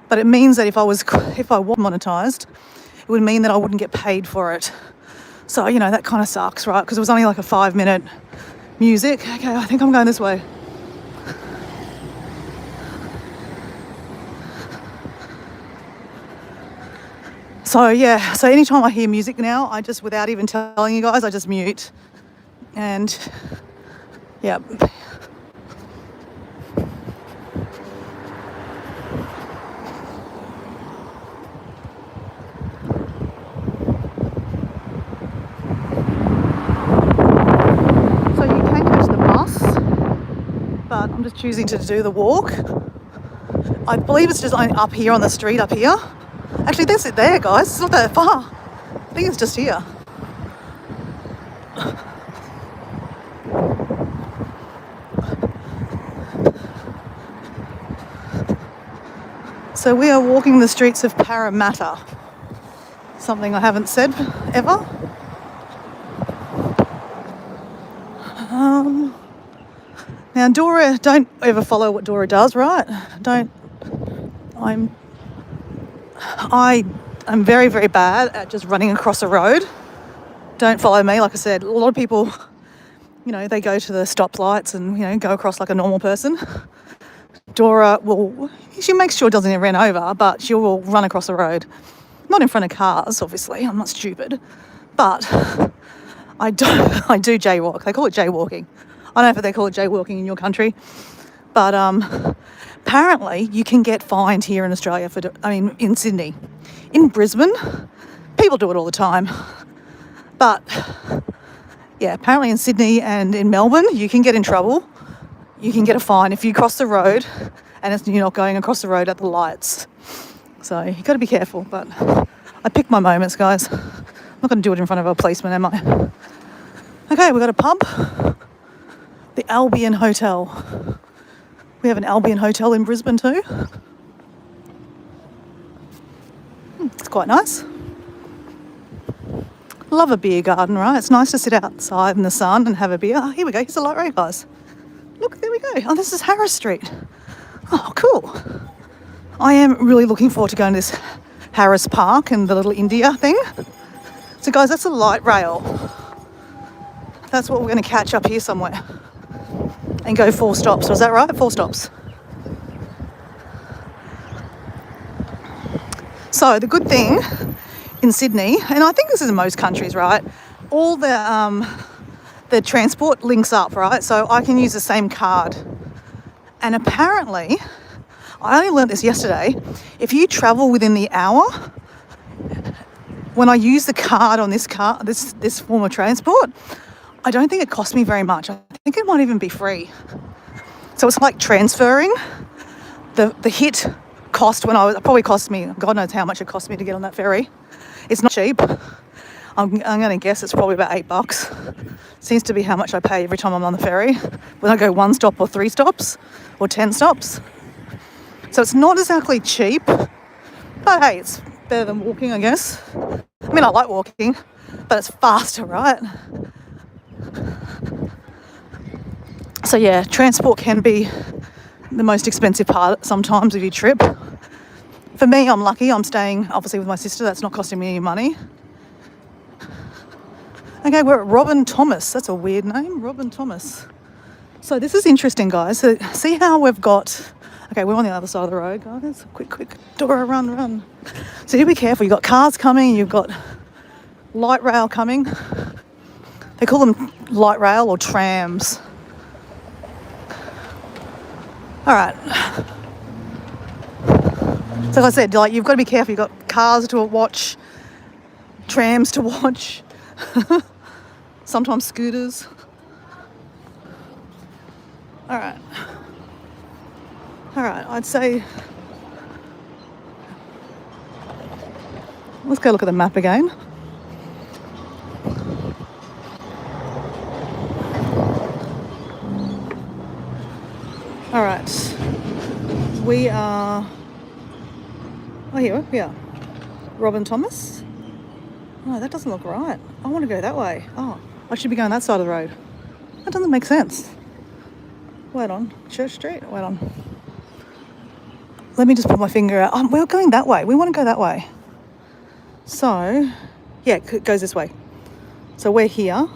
A: but it means that if I was monetized, it would mean that I wouldn't get paid for it. So, you know, that kind of sucks, right? Because it was only like a 5-minute music. Okay, I think I'm going this way. So yeah, so anytime I hear music now, I just, without even telling you guys, I just mute. And yeah. So you can catch the bus, but I'm just choosing to do the walk. I believe it's just up here on the street up here. Actually, there's it there, guys. It's not that far. I think it's just here. So we are walking the streets of Parramatta. Something I haven't said ever. Now, Dora, don't ever follow what Dora does, right? I am very, very bad at just running across a road. Don't follow me. Like I said, a lot of people, you know, they go to the stoplights and, you know, go across like a normal person. Dora she makes sure it doesn't get run over, but she will run across the road. Not in front of cars, obviously. I'm not stupid. But I do jaywalk. They call it jaywalking. I don't know if they call it jaywalking in your country. But apparently you can get fined here in Australia in Sydney. In Brisbane, people do it all the time. But yeah, apparently in Sydney and in Melbourne, you can get in trouble. You can get a fine if you cross the road and you're not going across the road at the lights. So you've got to be careful, but I pick my moments, guys. I'm not going to do it in front of a policeman, am I? Okay, we've got a pub. The Albion Hotel. We have an Albion Hotel in Brisbane too. It's quite nice. Love a beer garden, right? It's nice to sit outside in the sun and have a beer. Oh, here we go. Here's a light rail, guys. Look, there we go. Oh, this is Harris Street. Oh, cool. I am really looking forward to going to this Harris Park and the little India thing. So, guys, that's a light rail. That's what we're going to catch up here somewhere. And go 4 stops. Was that right? 4 stops. So, the good thing in Sydney, and I think this is in most countries, right? All the transport links up, right? So I can use the same card. And apparently, I only learned this yesterday, if you travel within the hour, when I use the card on this form of transport, I don't think it cost me very much. I think it might even be free. So it's like transferring. The hit cost when it probably cost me, God knows how much it cost me to get on that ferry. It's not cheap. I'm going to guess it's probably about $8. Seems to be how much I pay every time I'm on the ferry. When I go 1 stop or 3 stops or 10 stops. So it's not exactly cheap, but hey, it's better than walking, I guess. I mean, I like walking, but it's faster, right? So yeah, transport can be the most expensive part sometimes of your trip. For me, I'm lucky. I'm staying obviously with my sister. That's not costing me any money. Okay, we're at Robin Thomas. That's a weird name, Robin Thomas. So this is interesting, guys. So see how we've got... Okay, we're on the other side of the road, guys. Quick. Dora, run. So you be careful. You've got cars coming. You've got light rail coming. They call them light rail or trams. All right. So like I said, like you've got to be careful. You've got cars to watch, trams to watch, sometimes scooters. All right, I'd say let's go look at the map again. All right, we are... Oh, here we are. Robin Thomas. No, that doesn't look right. I want to go that way. Oh, I should be going that side of the road. That doesn't make sense. Wait on. Church Street? Wait on. Let me just put my finger out. We're going that way. We want to go that way. So, yeah, it goes this way. So we're here.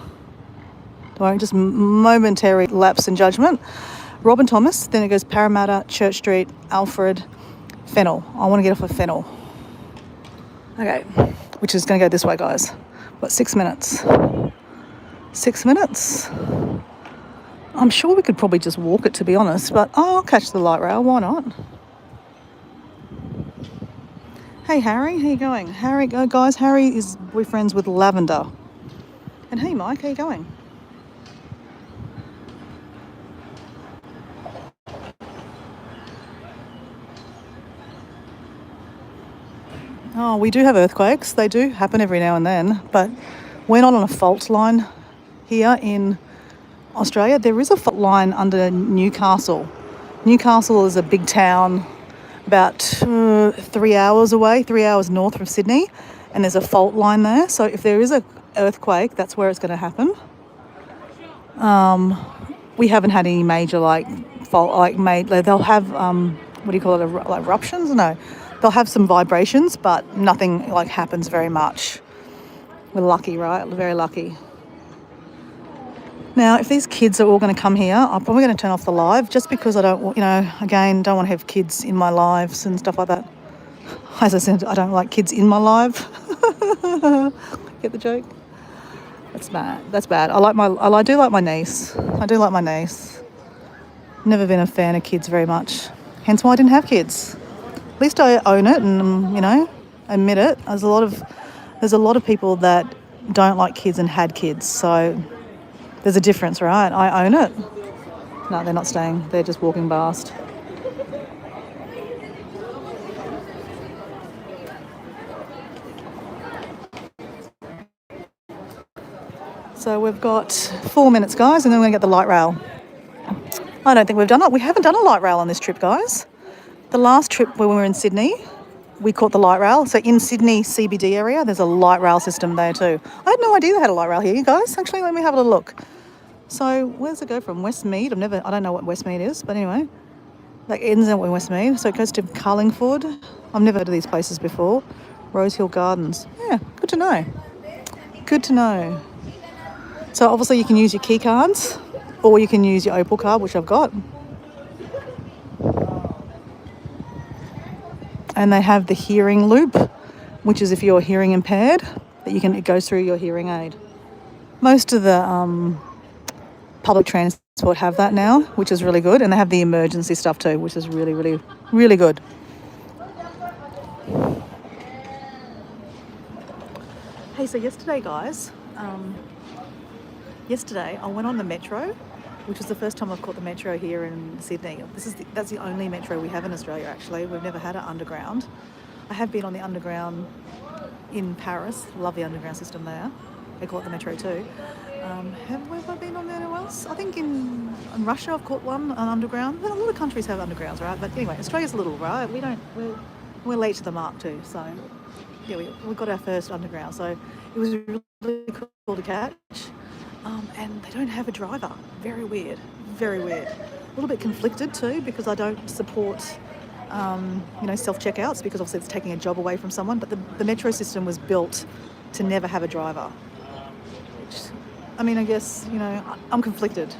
A: Don't just momentary lapse in judgment. Robin Thomas, then it goes Parramatta, Church Street, Alfred, Fennel. I want to get off of Fennel. Okay, which is going to go this way, guys. What, 6 minutes? 6 minutes? I'm sure we could probably just walk it, to be honest, but I'll catch the light rail. Why not? Hey, Harry, how you going? Harry, guys, Harry is boyfriends with Lavender. And hey, Mike, how you going? Oh, we do have earthquakes. They do happen every now and then, but we're not on a fault line here in Australia. There is a fault line under Newcastle. Newcastle is a big town about 3 hours away, 3 hours north from Sydney, and there's a fault line there. So if there is an earthquake, that's where it's going to happen. We haven't had any major they'll have what do you call it, like eruptions? No. They'll have some vibrations, but nothing like happens very much. We're lucky, right? We're very lucky. Now, if these kids are all going to come here, I'm probably going to turn off the live just because I don't, again, don't want to have kids in my lives and stuff like that. As I said, I don't like kids in my live. Get the joke? That's bad. I do like my niece. I do like my niece. Never been a fan of kids very much. Hence why I didn't have kids. At least I own it and, admit it. There's a lot of people that don't like kids and had kids. So there's a difference, right? I own it. No, they're not staying. They're just walking past. So we've got 4 minutes, guys, and then we're going to get the light rail. I don't think we've done it. We haven't done a light rail on this trip, guys. The last trip when we were in Sydney, we caught the light rail. So in Sydney CBD area, there's a light rail system there too. I had no idea they had a light rail here, you guys. Actually, let me have a little look. So where does it go from? Westmead? I don't know what Westmead is, but anyway. That ends up in Westmead. So it goes to Carlingford. I've never heard of these places before. Rosehill Gardens. Yeah, good to know. Good to know. So obviously you can use your key cards or you can use your Opal card, which I've got. And they have the hearing loop, which is if you're hearing impaired, it goes through your hearing aid. Most of the public transport have that now, which is really good. And they have the emergency stuff too, which is really, really, really good. Hey, so yesterday, guys, I went on the metro which was the first time I've caught the metro here in Sydney. That's the only metro we have in Australia, actually. We've never had an underground. I have been on the underground in Paris. Love the underground system there. They call it the metro too. Have I been on there anywhere else? I think in Russia I've caught one, an underground. Well, a lot of countries have undergrounds, right? But anyway, Australia's little, right? We're late to the mark too. So yeah, we got our first underground. So it was really cool to catch. And they don't have a driver. Very weird. Very weird. A little bit conflicted too because I don't support self-checkouts because obviously it's taking a job away from someone. But the metro system was built to never have a driver. Which, I mean, I guess, I'm conflicted.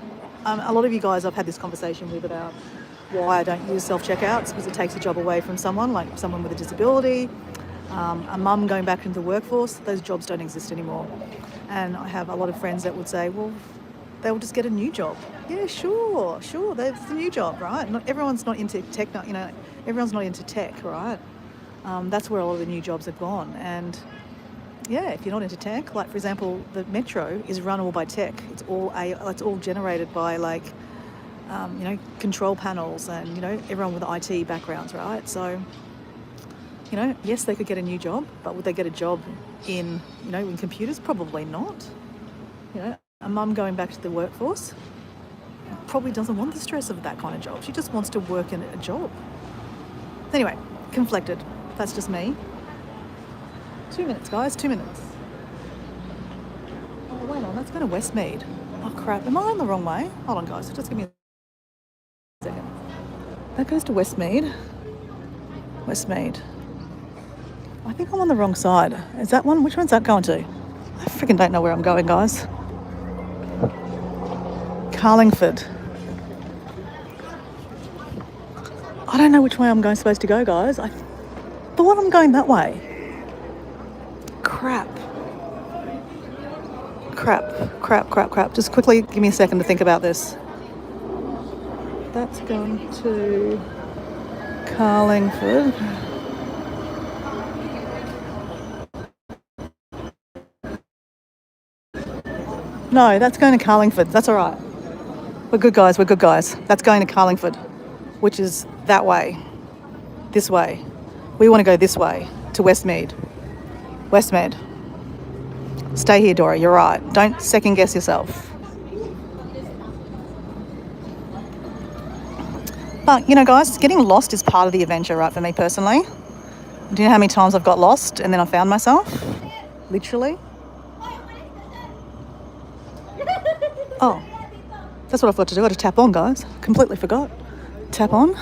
A: A lot of you guys I've had this conversation with about why I don't use self-checkouts because it takes a job away from someone, like someone with a disability, a mum going back into the workforce. Those jobs don't exist anymore. And I have a lot of friends that would say, well, they'll just get a new job. Yeah, sure, that's the new job, right? Everyone's not into tech, everyone's not into tech, right? That's where a lot of the new jobs have gone. And yeah, if you're not into tech, like for example, the metro is run all by tech. It's all generated by control panels and, everyone with IT backgrounds, right? So, yes, they could get a new job, but would they get a job in computers? Probably not. A mum going back to the workforce probably doesn't want the stress of that kind of job. She just wants to work in a job. Anyway, conflicted. That's just me. 2 minutes, guys, 2 minutes. Oh, wait on, that's going to Westmead. Oh, crap. Am I on the wrong way? Hold on, guys. Just give me a second. That goes to Westmead. Westmead. I think I'm on the wrong side. Is that one? Which one's that going to? I freaking don't know where I'm going, guys. Carlingford. I don't know which way I'm supposed to go, guys. I thought I'm going that way. Crap. Just quickly give me a second to think about this. That's going to Carlingford. No, that's going to Carlingford. That's all right. We're good guys. That's going to Carlingford, which is that way. This way. We want to go this way to Westmead. Westmead. Stay here, Dora. You're right. Don't second guess yourself. But, guys, getting lost is part of the adventure, right, for me personally. Do you know how many times I've got lost and then I found myself? Literally. Oh, that's what I forgot to do. I had to tap on, guys. Completely forgot. Tap on.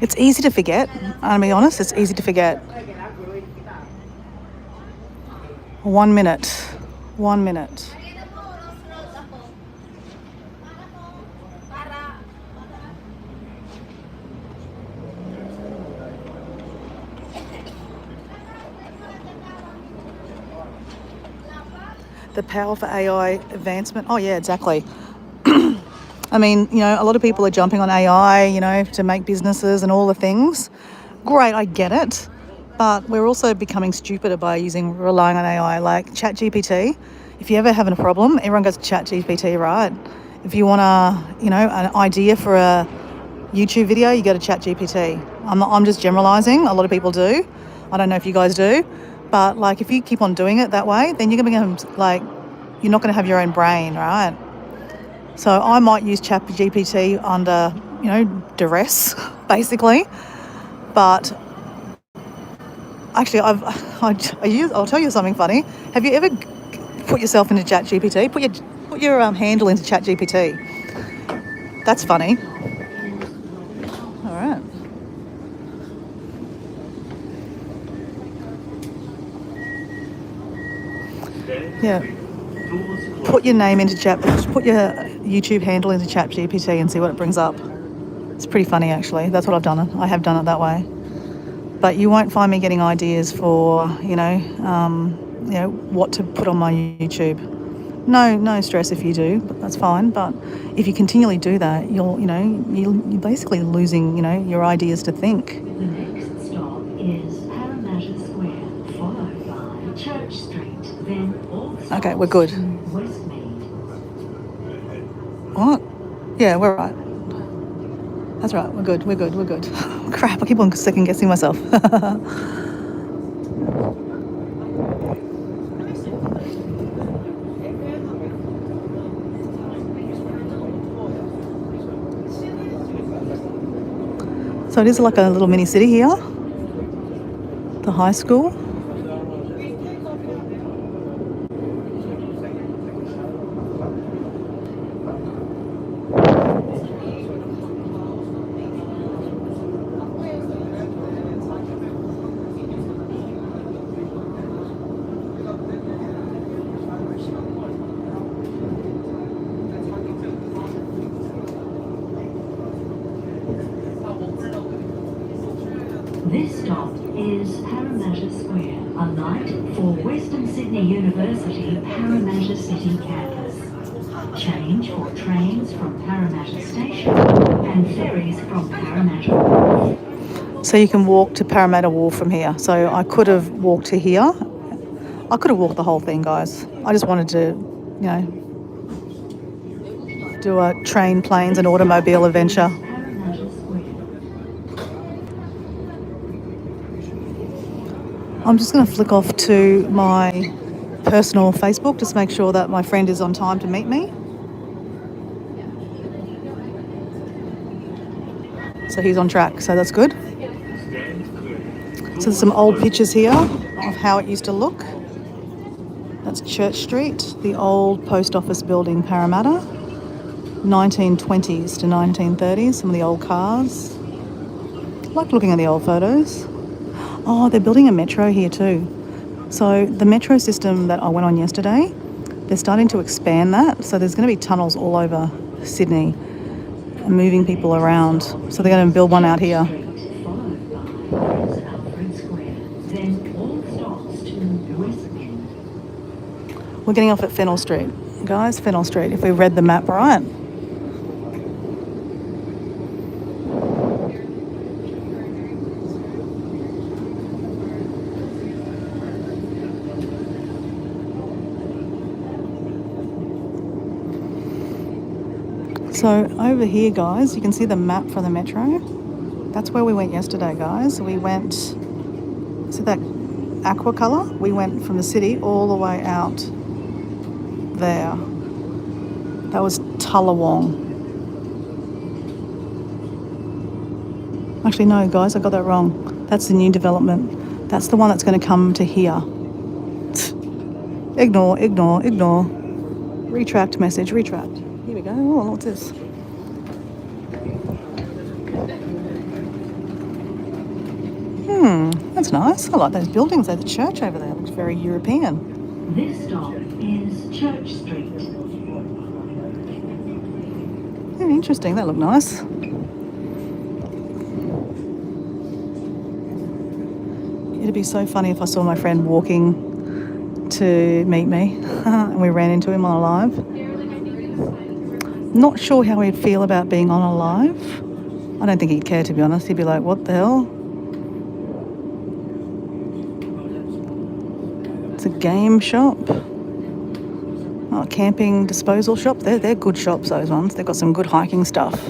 A: It's easy to forget. I'll be honest, it's easy to forget. 1 minute. 1 minute. The power for AI advancement. Oh, yeah, exactly. I mean, a lot of people are jumping on AI, to make businesses and all the things. Great, I get it. But we're also becoming stupider by relying on AI, like ChatGPT. If you ever have a problem, everyone goes to ChatGPT, right? If you want an idea for a YouTube video, you go to ChatGPT. I'm just generalizing. A lot of people do. I don't know if you guys do. But, if you keep on doing it that way, then you're going to become, you're not going to have your own brain, right? So I might use ChatGPT under, duress, basically. But actually, I'll tell you something funny. Have you ever put yourself into ChatGPT? Put your handle into ChatGPT. That's funny. All right. Yeah. Put your name into put your YouTube handle into ChatGPT and see what it brings up. It's pretty funny, actually. That's what I've done. I have done it that way. But you won't find me getting ideas for, what to put on my YouTube. No stress if you do, but that's fine. But if you continually do that, you're basically losing, your ideas to think.
C: The next stop is Parramatta Square, followed by Church Street, then all
A: Okay, we're good.
C: Westmead.
A: What? Yeah, we're right. That's right. We're good. We're good. We're good. Crap! I keep on second guessing myself. So it is like a little mini city here. The high school.
C: This stop is Parramatta Square, a light for Western Sydney University Parramatta City campus. Change for trains from Parramatta Station and ferries from Parramatta Wharf.
A: So you can walk to Parramatta Wharf from here. So I could have walked to here. I could have walked the whole thing, guys. I just wanted to, you know, do a train, planes and automobile adventure.
C: Parramatta Square.
A: I'm just going to flick off to my personal Facebook just to make sure that my friend is on time to meet me. So he's on track, so that's good. So there's some old pictures here of how it used to look. That's Church Street, the old post office building, Parramatta. 1920s to 1930s, some of the old cars. I like looking at the old photos. Oh, they're building a metro here too. So the metro system that I went on yesterday, they're starting to expand that. So there's going to be tunnels all over Sydney, moving people around. So they're going to build one out here.
C: Followed by Alfred Square, then all stops to Westmead.
A: We're getting off at Fennell Street. Guys, Fennell Street, if we read the map right. So over here, guys, you can see the map for the metro. That's where we went yesterday, guys. We went, see that aqua colour? We went from the city all the way out there. That was Tullawong. Actually, no, guys, I got that wrong. That's the new development. That's the one that's going to come to here. Ignore, ignore, ignore. Retract message, retract. Here we go. Oh, what's this? That's nice. I like those buildings. There's a church over there. It looks very European.
C: This stop is Church Street.
A: Yeah, interesting. That looked nice. It'd be so funny if I saw my friend walking to meet me and we ran into him on a live. Not sure how he'd feel about being on a live. I don't think he'd care, to be honest. He'd be like, what the hell? It's a game shop. Oh, camping disposal shop. They're good shops, those ones. They've got some good hiking stuff.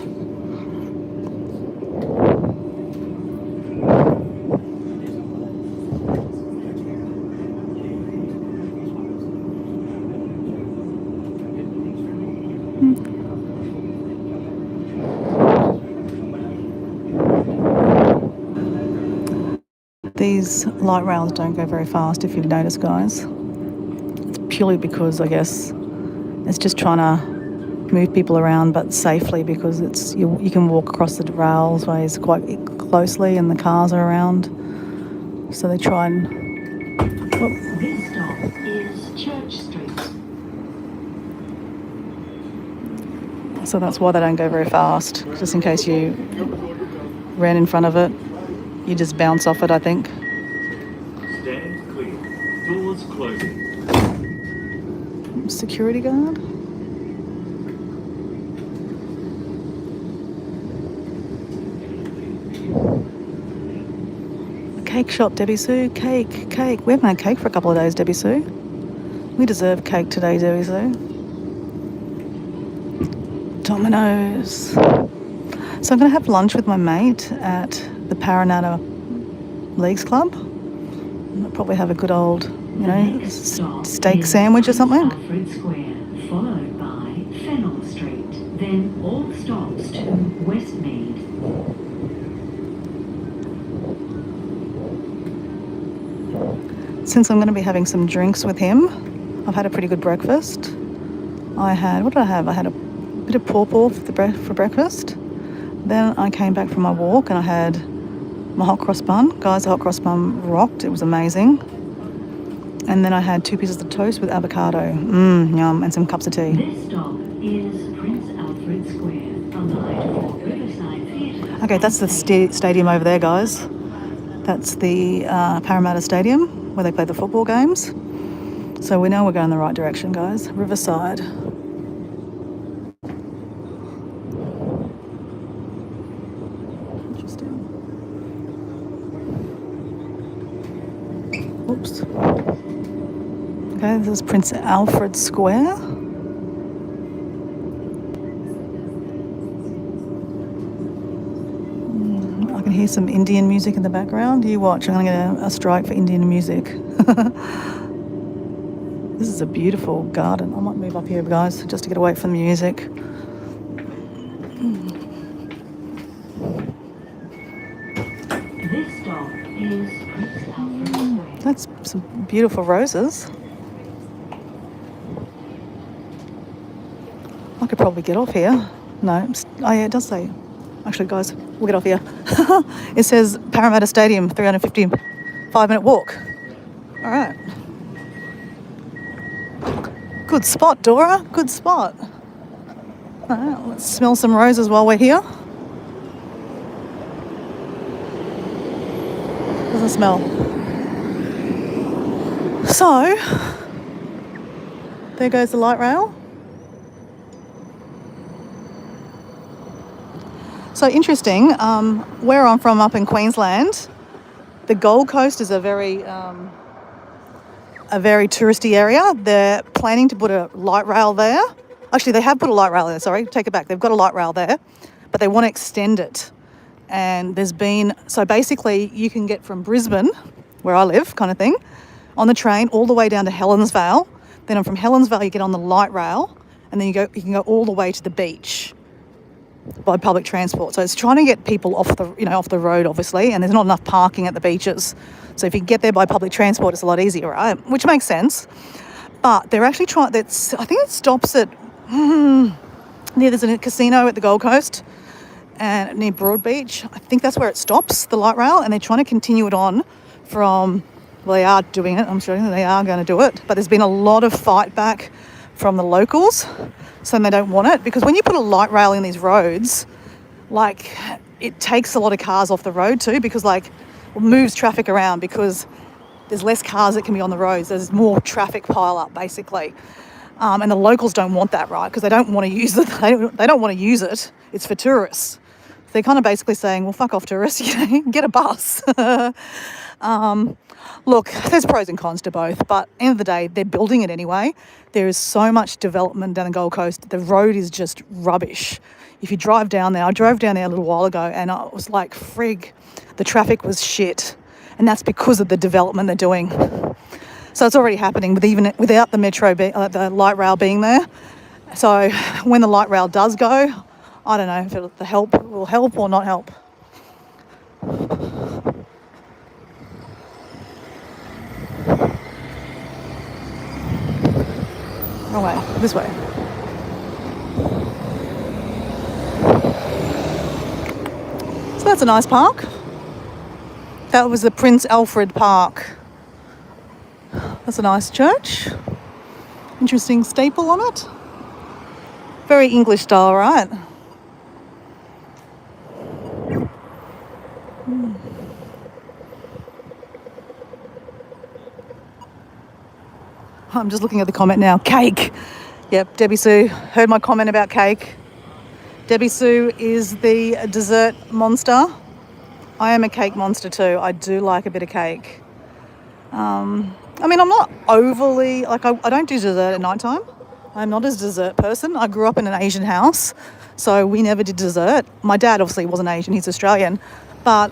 A: These light rails don't go very fast, if you've noticed, guys. It's purely because, I guess, it's just trying to move people around, but safely, because it's you can walk across the railways quite closely and the cars are around. So they try and...
C: This stop is Church Street.
A: So that's why they don't go very fast, just in case you ran in front of it. You just bounce off it, I think.
F: Stand clear. Doors closing.
A: Security guard. Cake shop, Debbie Sue. Cake, cake. We haven't had cake for a couple of days, Debbie Sue. We deserve cake today, Debbie Sue. Domino's. So I'm going to have lunch with my mate at the Parramatta Leagues Club. I'll probably have a good old, steak sandwich or something.
C: Alfred Square, followed by Fennell Street. Then all stops to Westmead.
A: Since I'm going to be having some drinks with him, I've had a pretty good breakfast. What did I have? I had a bit of pawpaw for breakfast. Then I came back from my walk and I had my hot cross bun. Guys, the hot cross bun rocked. It was amazing. And then I had 2 pieces of toast with avocado. Yum. And some cups of tea.
C: This stop is Prince Alfred Square from the Light Riverside Theatre.
A: Okay, that's the stadium over there, guys. That's the Parramatta Stadium where they play the football games. So we know we're going the right direction, guys. Riverside. Interesting. Oops. Okay, this is Prince Alfred Square. I can hear some Indian music in the background. You watch, I'm going to get a strike for Indian music. This is a beautiful garden. I might move up here, guys, just to get away from the music.
C: This stop is Prince Alfred Square.
A: That's some beautiful roses. I could probably get off here. No, oh yeah, it does say. Actually, guys, we'll get off here. It says Parramatta Stadium, 355-minute walk. All right. Good spot, Dora. Good spot. All right, let's smell some roses while we're here. Doesn't smell. So, there goes the light rail. So interesting, where I'm from up in Queensland, the Gold Coast is a very touristy area. They're planning to put a light rail there. Actually, they have put a light rail there, sorry, take it back. They've got a light rail there, but they want to extend it. And so basically you can get from Brisbane, where I live, kind of thing, on the train all the way down to Helensvale. Then from Helensvale you get on the light rail, and then you can go all the way to the beach by public transport. So it's trying to get people off the road, obviously, and there's not enough parking at the beaches. So if you get there by public transport, it's a lot easier, right? Which makes sense. But they're actually I think it stops at there's a casino at the Gold Coast and near Broadbeach. I think that's where it stops, the light rail, and they're trying to continue it on from, well, they are doing it, I'm sure they are going to do it, but there's been a lot of fight back from the locals, so they don't want it, because when you put a light rail in these roads, like, it takes a lot of cars off the road too, because it moves traffic around, because there's less cars that can be on the roads, there's more traffic pile up basically. And the locals don't want that, right? Because they don't want to use it. They don't want to use it. It's for tourists. They're kind of basically saying, well, fuck off, tourists. Get a bus. Look, there's pros and cons to both, but at the end of the day, they're building it anyway. There is so much development down the Gold Coast. The road is just rubbish. If you drive down there, I drove down there a little while ago, and I was like, frig, the traffic was shit. And that's because of the development they're doing. So it's already happening without the the light rail being there. So when the light rail does go, I don't know if it will help or not help. Oh wait, this way. So that's a nice park. That was the Prince Alfred Park. That's a nice church. Interesting staple on it. Very English style, right? I'm just looking at the comment now. Cake. Yep, Debbie Sue heard my comment about cake. Debbie Sue is the dessert monster. I am a cake monster too. I do like a bit of cake. I mean, I'm not overly, like, I don't do dessert at night time. I'm not a dessert person. I grew up in an Asian house, so we never did dessert. My dad obviously wasn't Asian, he's Australian. But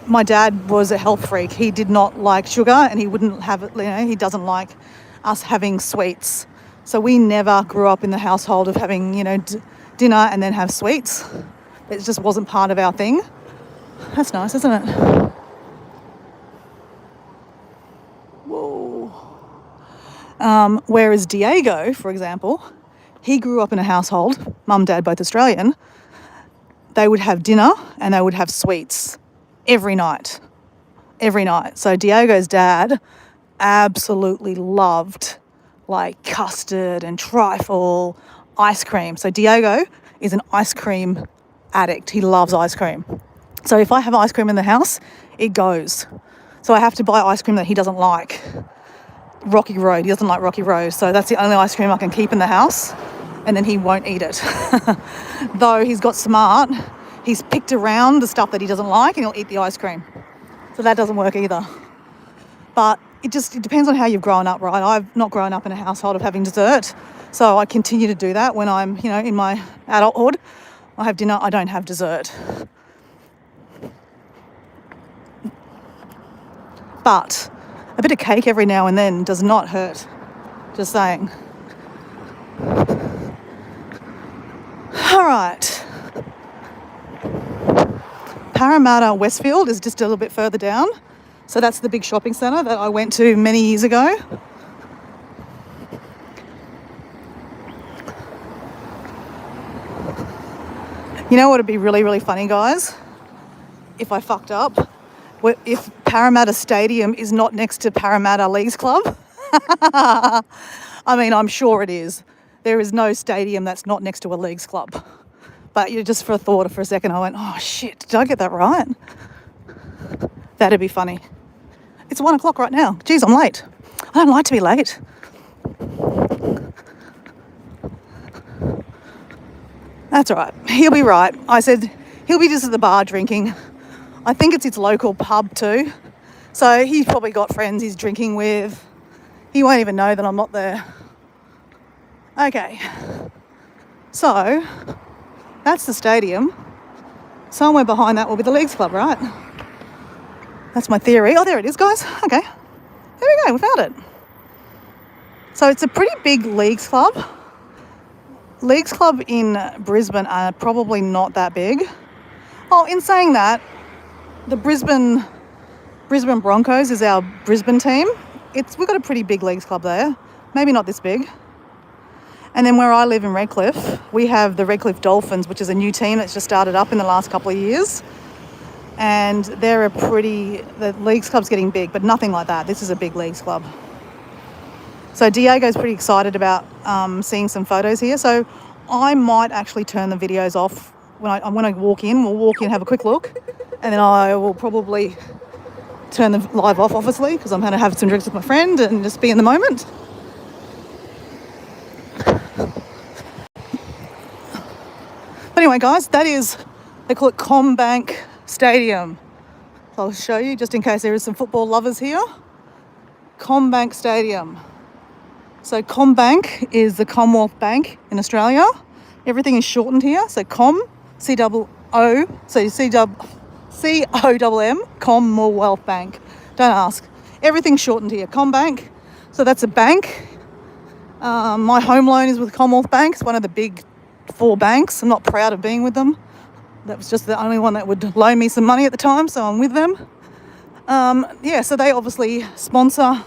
A: my dad was a health freak. He did not like sugar, and he wouldn't have it, he doesn't like us having sweets. So we never grew up in the household of having, dinner and then have sweets. It just wasn't part of our thing. That's nice, isn't it? Whoa. Whereas Diego, for example, he grew up in a household, mum, dad, both Australian. They would have dinner and they would have sweets every night. Every night. So Diego's dad absolutely loved like custard and trifle, ice cream. So Diego is an ice cream addict. He loves ice cream. So if I have ice cream in the house, it goes. So I have to buy ice cream that he doesn't like. Rocky Road. He doesn't like Rocky Road. So that's the only ice cream I can keep in the house, and then he won't eat it. Though he's got smart, he's picked around the stuff that he doesn't like and he'll eat the ice cream. So that doesn't work either. But it depends on how you've grown up, right? I've not grown up in a household of having dessert. So I continue to do that when I'm, in my adulthood. I have dinner, I don't have dessert. But a bit of cake every now and then does not hurt. Just saying. All right. Parramatta Westfield is just a little bit further down. So that's the big shopping centre that I went to many years ago. You know what would be really, really funny, guys? If I fucked up. If Parramatta Stadium is not next to Parramatta Leagues Club. I mean, I'm sure it is. There is no stadium that's not next to a leagues club. But just for a second, I went, oh shit, did I get that right? That'd be funny. It's 1 o'clock right now. Geez, I'm late. I don't like to be late. That's all right. He'll be right. I said he'll be just at the bar drinking. I think it's its local pub too. So he's probably got friends he's drinking with. He won't even know that I'm not there. Okay. So that's the stadium. Somewhere behind that will be the Leagues Club, right? That's my theory. Oh, there it is, guys. Okay. There we go. We found it. So it's a pretty big Leagues Club. Leagues Club in Brisbane are probably not that big. Oh, in saying that, the Brisbane Broncos is our Brisbane team. We've got a pretty big Leagues Club there. Maybe not this big. And then where I live in Redcliffe, we have the Redcliffe Dolphins, which is a new team that's just started up in the last couple of years. And the Leagues Club's getting big, but nothing like that. This is a big Leagues Club. So Diego's pretty excited about seeing some photos here. So I might actually turn the videos off when I walk in. We'll walk in, have a quick look, and then I will probably turn the live off, obviously, because I'm going to have some drinks with my friend and just be in the moment. But anyway, guys, they call it CommBank Stadium. So I'll show you, just in case there is some football lovers here. CommBank Stadium. So CommBank is the Commonwealth Bank in Australia. Everything is shortened here. So C-O-M, Commonwealth Bank. Don't ask. Everything's shortened here. CommBank. So that's a bank. My home loan is with Commonwealth Bank. It's one of the big 4 banks. I'm not proud of being with them. That was just the only one that would loan me some money at the time, so I'm with them. So they obviously sponsor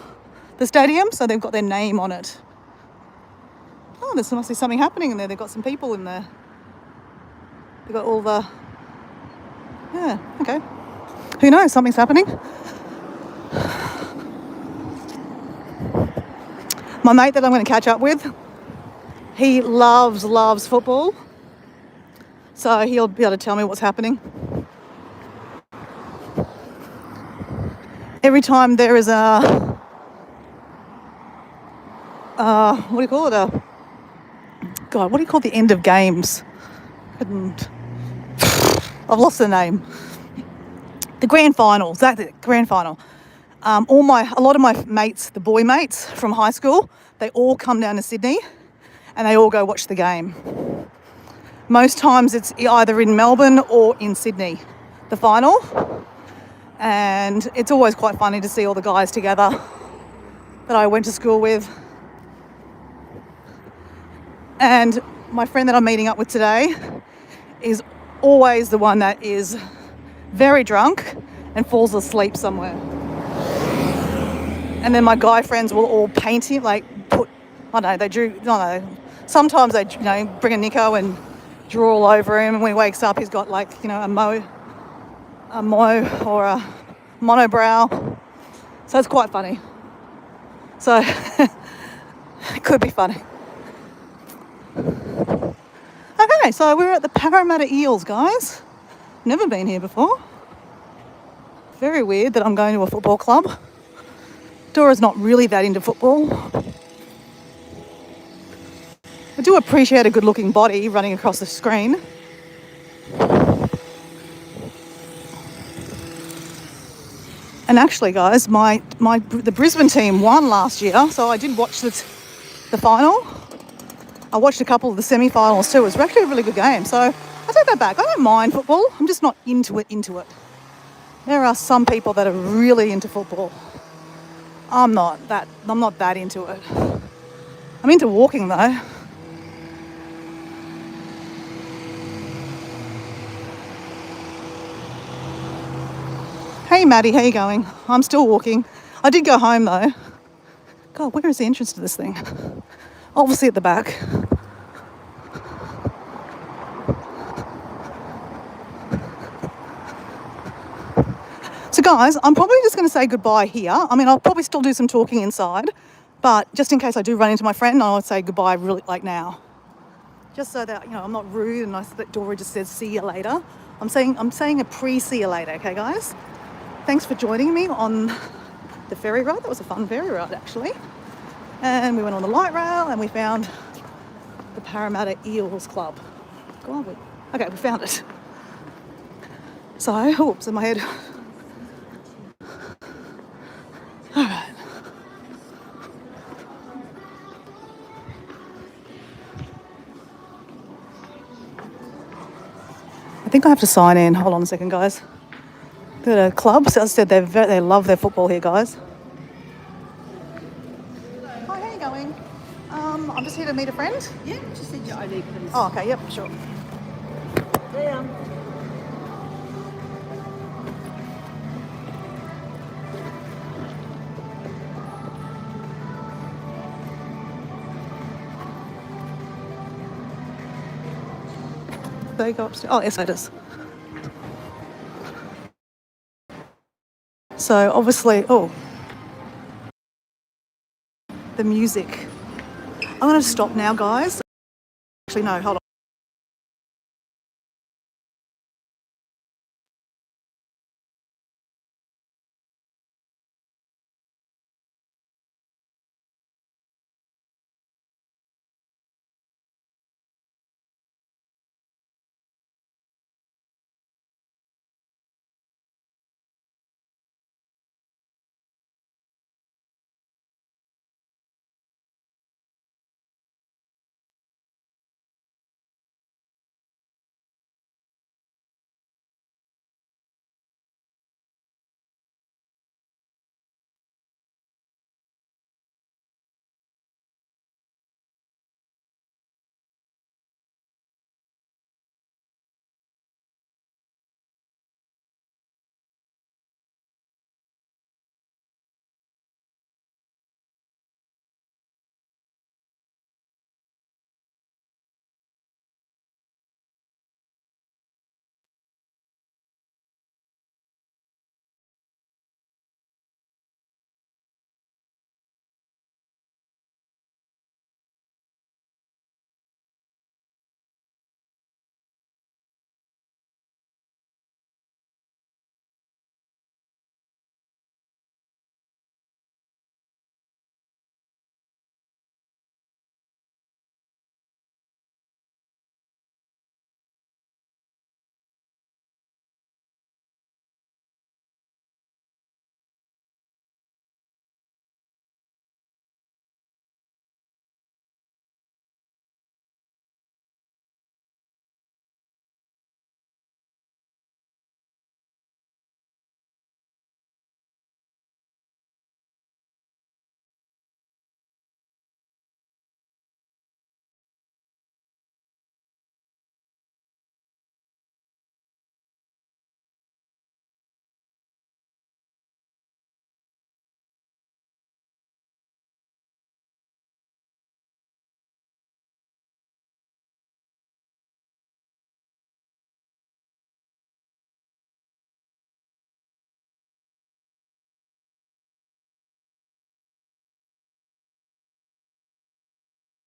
A: the stadium, so they've got their name on it. Oh, there must be something happening in there. They've got some people in there. They've got all the... Yeah, okay. Who knows? Something's happening. My mate that I'm going to catch up with, he loves football. So he'll be able to tell me what's happening. Every time there is what do you call it? What do you call the end of games? I've lost the name. The grand final, exactly, the grand final. A lot of my mates, the boy mates from high school, they all come down to Sydney and they all go watch the game. Most times it's either in Melbourne or in Sydney, the final. And it's always quite funny to see all the guys together that I went to school with. And my friend that I'm meeting up with today is always the one that is very drunk and falls asleep somewhere. And then my guy friends will all paint him, sometimes they, bring a Nico and draw all over him. And when he wakes up, he's got a mo or a monobrow. So it's quite funny. So it could be funny. Okay, so we're at the Parramatta Eels, guys. Never been here before. Very weird that I'm going to a football club. Dora's not really that into football. I do appreciate a good-looking body running across the screen. And actually, guys, the Brisbane team won last year, so I did watch the final. I watched a couple of the semi-finals too. It was actually a really good game. So I take that back. I don't mind football. I'm just not into it. There are some people that are really into football. I'm not that into it. I'm into walking though. Hey Maddie, how you going? I'm still walking. I did go home though. God, where is the entrance to this thing? Obviously at the back. So guys, I'm probably just going to say goodbye here. I mean, I'll probably still do some talking inside, but just in case I do run into my friend, I would say goodbye really now. Just so that, I'm not rude and that Dora just says see you later. I'm saying a pre-see you later, okay guys? Thanks for joining me on the ferry ride. That was a fun ferry ride actually. And we went on the light rail and we found the Parramatta Eels Club. Okay, we found it. So, oops, in my head. All right. I think I have to sign in. Hold on a second, guys. The club, so as I said, they love their football here, guys. Hi, how you going? I'm just here to meet a friend.
G: Yeah, just need your ID, please.
A: Oh, okay, yep, sure.
G: Yeah.
A: They go upstairs. Oh, yes, it is. So obviously, the music. I'm going to stop now, guys. Actually, no, hold on.